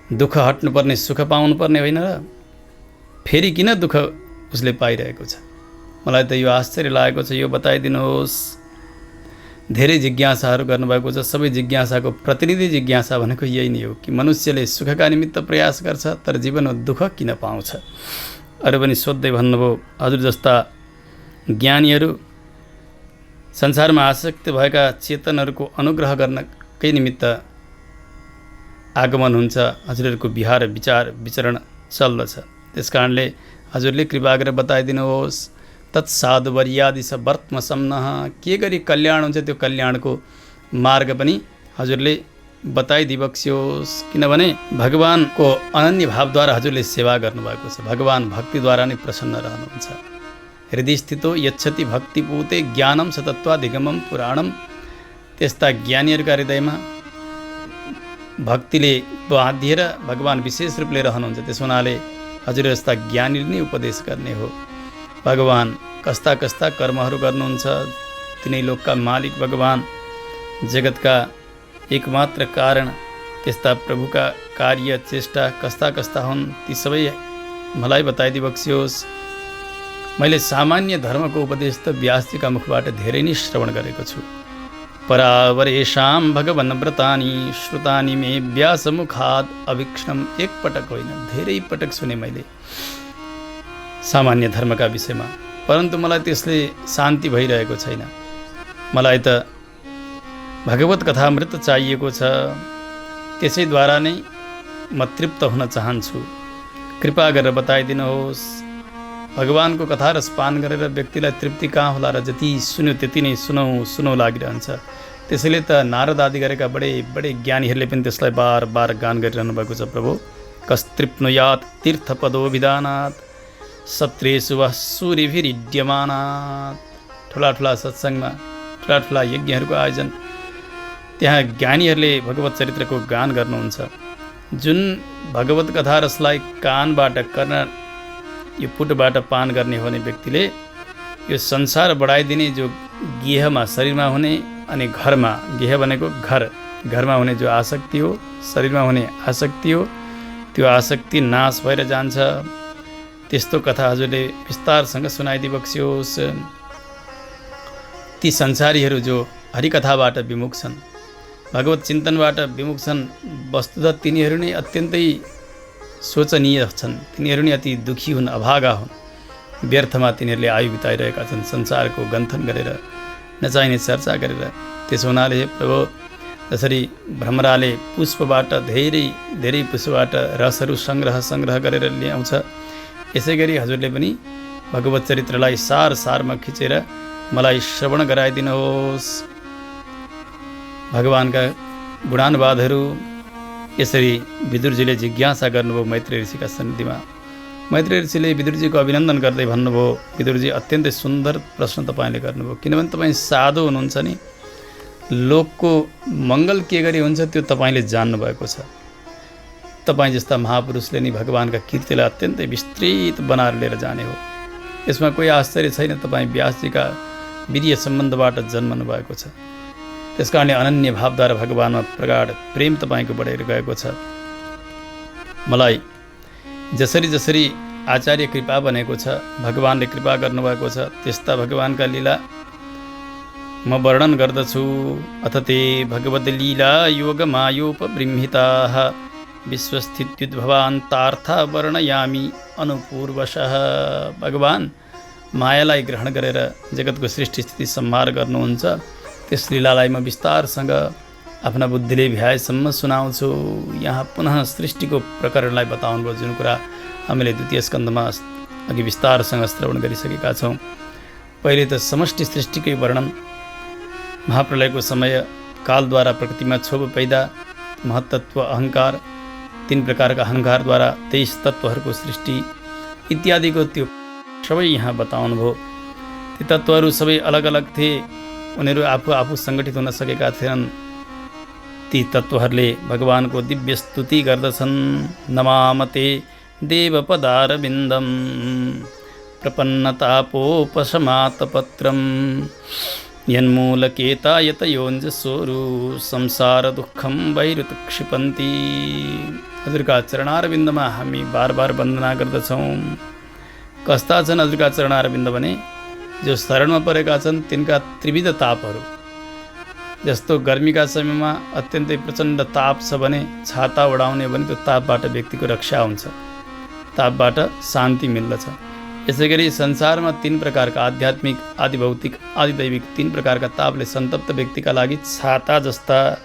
दुःख हट्नुपर्ने, सुख पाउनुपर्ने होइन र? फेरि किन दुःख उसले पाइरहेको छ? मलाई त यो आश्चर्य लागेको छ। यो बताइदिनुहोस्। धेरै जिज्ञासाहरू गर्नुभएको छ। सबै जिज्ञासाको प्रतिनिधि जिज्ञासा भनेको यही नै हो कि मनुष्यले सुखका निमित्त प्रयास गर्छ, तर जीवनमा दुःख किन पाउँछ? अरू पनि सोध्दै भन्नुभयो, हजुर जस्ता ज्ञानीहरू संसारमा आसक्त भएका चेतनहरूको अनुग्रह गर्नकै निमित्त आगमन हुन्छ। हजुरहरूको विहार विचार विचरण चल्दछ। त्यस कारणले हजुरले कृपा गरेर बताइदिनुहोस्, तत्साधुवर्यादि स वर्त्म सम्नः, के गरी कल्याण हुन्छ त्यो कल्याणको मार्ग पनि हजुरले बताइदिबक्स्योस्। किनभने भगवानको अनन्य भावद्वारा हजुरले सेवा गर्नुभएको छ। भगवान भक्तिद्वारा नै प्रसन्न रहनुहुन्छ। हृदय स्थितो यच्छति भक्तिपूते ज्ञानम सतत्वाधिगमम पुराणम। त्यस्ता ज्ञानीहरूका हृदयमा भक्तिले बाँधिएर भगवान विशेष रूपले रहनुहुन्छ। त्यस हुनाले हजुर जस्ता ज्ञानीले नै उपदेश गर्ने हो। भगवान कस्ता कस्ता कर्महरू गर्नुहुन्छ, तिनै लोकका मालिक भगवान, जगतका एकमात्र कारण, त्यस्ता प्रभुका कार्य चेष्टा कस्ता कस्ता हुन् ती सबै मलाई बताइदिबक्स्योस्। मैले सामान्य धर्मको उपदेश त व्यासजीका मुखबाट धेरै नै श्रवण गरेको छु। परावरेषां भगवन् व्रतानि श्रुतानि मे व्यासमुखात् अभीक्ष्णम्। एक पटक होइन, धेरै पटक सुने मैले सामान्य धर्मका विषयमा, परन्तु मलाई त्यसले शान्ति भइरहेको छैन। मलाई त भगवत कथामृत चाहिएको छ। त्यसैद्वारा नै म तृप्त हुन चाहन्छु। कृपा गरेर बताइदिनुहोस्। भगवानको कथा रस पान गरेर व्यक्तिलाई तृप्ति कहाँ होला र? जति सुन्यो त्यति नै सुनौ लागिरहन्छ। त्यसैले त नारद आदि गरेका बडे बडे ज्ञानीहरूले पनि त्यसलाई बार बार गान गरिरहनु भएको छ। प्रभु कस्तृप्नुयात् तीर्थपदोभिधानात् सत्रेषु वा सूर्यभिरिड्यमानात्। ठुला ठुला सत्सङ्गमा ठुला ठुला यज्ञहरूको आयोजन, त्यहाँ ज्ञानीहरूले भगवत चरित्रको गान गर्नुहुन्छ। जुन भगवत कथा रसलाई कानबाट कर्ण यो पुटबाट पान गर्ने हो भने व्यक्तिले यो संसार बढाइदिने जो गेहमा शरीरमा हुने अनि घरमा, गेह भनेको घरमा हुने जो आसक्ति हो, शरीरमा हुने आसक्ति हो, त्यो आसक्ति नाश भएर जान्छ। त्यस्तो कथा हजुरले विस्तारसँग सुनाइदिबक्स्योस्। ती संसारीहरू जो हरिकथाबाट विमुख छन्, भगवत चिन्तनबाट विमुख छन्, वस्तुतः तिनीहरू नै अत्यन्तै शोचनीय छन्। तिनीहरू नै अति दुखी हुन्, अभागा हुन्। व्यर्थमा तिनीहरूले आयु बिताइरहेका छन्, संसारको गन्थन गरेर, नचाहिने चर्चा गरेर। त्यसो हुनाले प्रभु जसरी भ्रमराले पुष्पबाट धेरै धेरै पुष्पबाट रसहरू सङ्ग्रह गरेर ल्याउँछ, यसै गरी हजुरले पनि भगवत चरित्रलाई सारमा खिचेर मलाई श्रवण गराइदिनुहोस्। भगवानका गुणानुवादहरू यसरी विदुरजीले जिज्ञासा गर्नुभयो मैत्रेय ऋषिका सन्निधिमा। मैत्रेय ऋषिले विदुरजीको अभिनन्दन गर्दै भन्नुभयो, विदुरजी अत्यन्तै सुन्दर प्रश्न तपाईँले गर्नुभयो। किनभने तपाईँ साधु हुनुहुन्छ नि, लोकको मङ्गल के गरी हुन्छ त्यो तपाईँले जान्नुभएको छ। तपाईँ जस्ता महापुरुषले नि भगवानका कीर्तिलाई अत्यन्तै विस्तृत बनाएर लिएर जाने हो। यसमा कोही आश्चर्य छैन। तपाईँ व्यासजीका वीर्य सम्बन्धबाट जन्मनु भएको छ। त्यस कारणले अनन्य भावद्वारा भगवानमा प्रगाढ प्रेम तपाईँको बढेर गएको छ। मलाई जसरी जसरी आचार्य कृपा बनेको छ, भगवानले कृपा गर्नुभएको छ, त्यस्ता भगवानका लीला म वर्णन गर्दछु। अथ ते भगवद् लीला योगमायोपबृंहिताः विश्वस्थित्युद्भवान्तार्था वर्णयामि अनुपूर्वशः। भगवान मायालाई ग्रहण गरेर जगतको सृष्टि स्थिति संहार गर्नुहुन्छ। त्यस लीलालाई म विस्तारसँग आफ्ना बुद्धिले भ्याएसम्म सुनाउँछु। यहाँ पुनः सृष्टिको प्रकरणलाई बताउनुभयो, जुन कुरा हामीले द्वितीय स्कन्धमा अघि विस्तारसँग श्रवण गरिसकेका छौँ। पहिले त समष्टि सृष्टिकै वर्णन, महाप्रलयको समय कालद्वारा प्रकृतिमा क्षोभ पैदा, महत्त्व अहङ्कार, 3 प्रकारका अहङ्कारद्वारा 23 तत्त्वहरूको सृष्टि इत्यादिको त्यो सबै यहाँ बताउनुभयो। ती तत्त्वहरू सबै अलग अलग थिए, उनीहरू आफू सङ्गठित हुन सकेका थिएनन्। ती तत्त्वहरूले भगवानको दिव्य स्तुति गर्दछन्। नमामते देवपदारविन्दं प्रपन्नतापोपशमातपत्रं यन्मूलकेतायतयोञ्जसोरु संसार दुःखं वैरुत क्षिपन्ति। हजुरका चरणारविन्दमा हामी बार बार वन्दना गर्दछौँ। कस्ता छन् हजुरका चरणारविन्द भने? जो शरणमा परेका छन् तिनका त्रिविध तापहरू, जस्तो गर्मीका समयमा अत्यन्तै प्रचण्ड ताप छ भने छाता ओढाउने भने त्यो तापबाट व्यक्तिको रक्षा हुन्छ, तापबाट शान्ति मिल्दछ। यसै गरी संसारमा 3 प्रकारका आध्यात्मिक, आदि भौतिक, आदि दैविक 3 प्रकारका तापले सन्तप्त व्यक्तिका लागि छाता जस्ता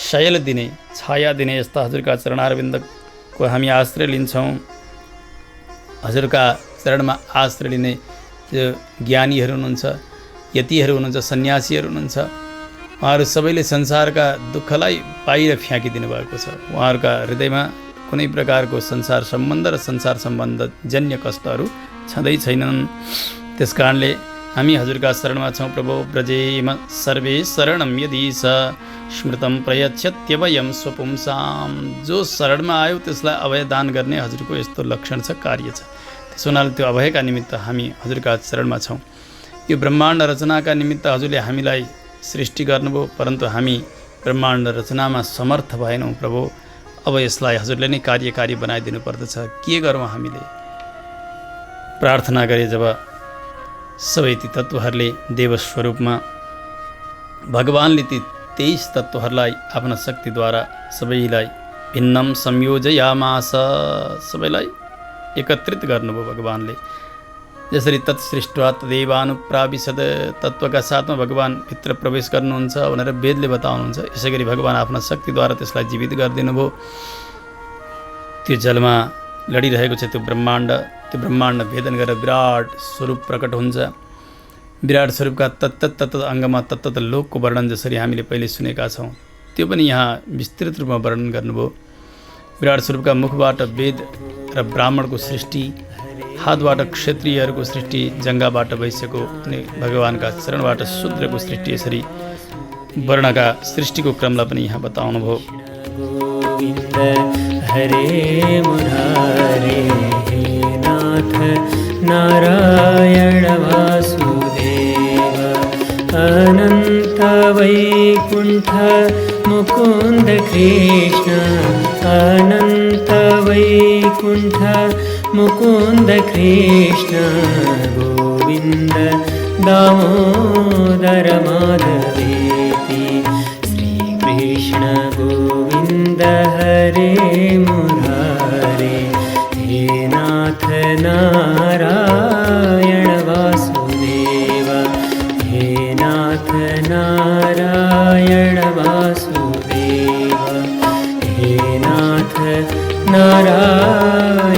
शयल दिने, छाया दिने यस्ता हजुरका चरणारविन्दको हामी आश्रय लिन्छौँ। हजुरका चरणमा आश्रय लिने जो ज्ञानीहरू हुनुहुन्छ, यतिहरू हुनुहुन्छ, सन्यासीहरू हुनुहुन्छ, उहाँहरू सबैले संसारका दुःखलाई बाहिर फ्याँकिदिनु भएको छ। उहाँहरूका हृदयमा कुनै प्रकारको संसार सम्बन्ध र संसार सम्बन्ध जन्य कष्टहरू छँदै छैनन्। त्यस कारणले हामी हजुरका शरणमा छौँ। प्रभु व्रजेम सर्वे शरणम यदीश स्मृतम प्रयच्छत्यभयम स्वपुंसाम। जो शरणमा आयो त्यसलाई अभय दान गर्ने हजुरको यस्तो लक्षण छ, कार्य छ। त्यसो हुनाले त्यो अभयका निमित्त हामी हजुरका शरणमा छौँ। यो ब्रह्माण्ड रचनाका निमित्त हजुरले हामीलाई सृष्टि गर्नुभयो, परन्तु हामी ब्रह्माण्ड रचनामा समर्थ भएनौँ प्रभु। अब यसलाई हजुरले नै कार्यकारी बनाइदिनु पर्दछ। के गरौँ हामीले? प्रार्थना गरे जब सबै ती तत्त्वहरूले देवस्वरूपमा भगवानले ती 23 तत्त्वहरूलाई आफ्ना शक्तिद्वारा सबैलाई भिन्नम संयोजयामास, सबैलाई एकत्रित गर्नुभयो भगवानले। जसरी तत्सृष्टवा तदेवानुप्राविशद, तत्त्वका साथमा भगवान भित्र प्रवेश गर्नुहुन्छ भनेर वेदले बताउनुहुन्छ। यसै गरी भगवान आफ्ना शक्तिद्वारा त्यसलाई जीवित गरिदिनु भयो। त्यो जलमा लडिरहेको छ त्यो ब्रह्माण्ड भेदन गरेर विराट स्वरूप प्रकट हुन्छ। विराट स्वरूपका तत्त अङ्गमा तत्त लोकको वर्णन जसरी हामीले पहिले सुनेका छौँ, त्यो पनि यहाँ विस्तृत रूपमा वर्णन गर्नुभयो। विराट स्वरूपका मुखबाट वेद र ब्राह्मणको सृष्टि, हातबाट क्षत्रियहरूको सृष्टि, जङ्गाबाट वैश्यको अनि भगवानका चरणबाट शूद्रको सृष्टि, यसरी वर्णका सृष्टिको क्रमलाई पनि यहाँ बताउनुभयो। गोविन्द हरे मुरारे, हे नाथ नारायण वासुदेव, अनन्त वैकुण्ठ मुकुन्द कृष्ण, अनन्त वैकुण्ठ मुकुन्द कृष्ण, गोविन्द दामोदर माधवेति, श्रीकृष्ण गोविन्द हरे मुरारे, हे नाथ नारायण वासुदेव, हे नाथ नारायण वासुदेव, हे नाथ नारायण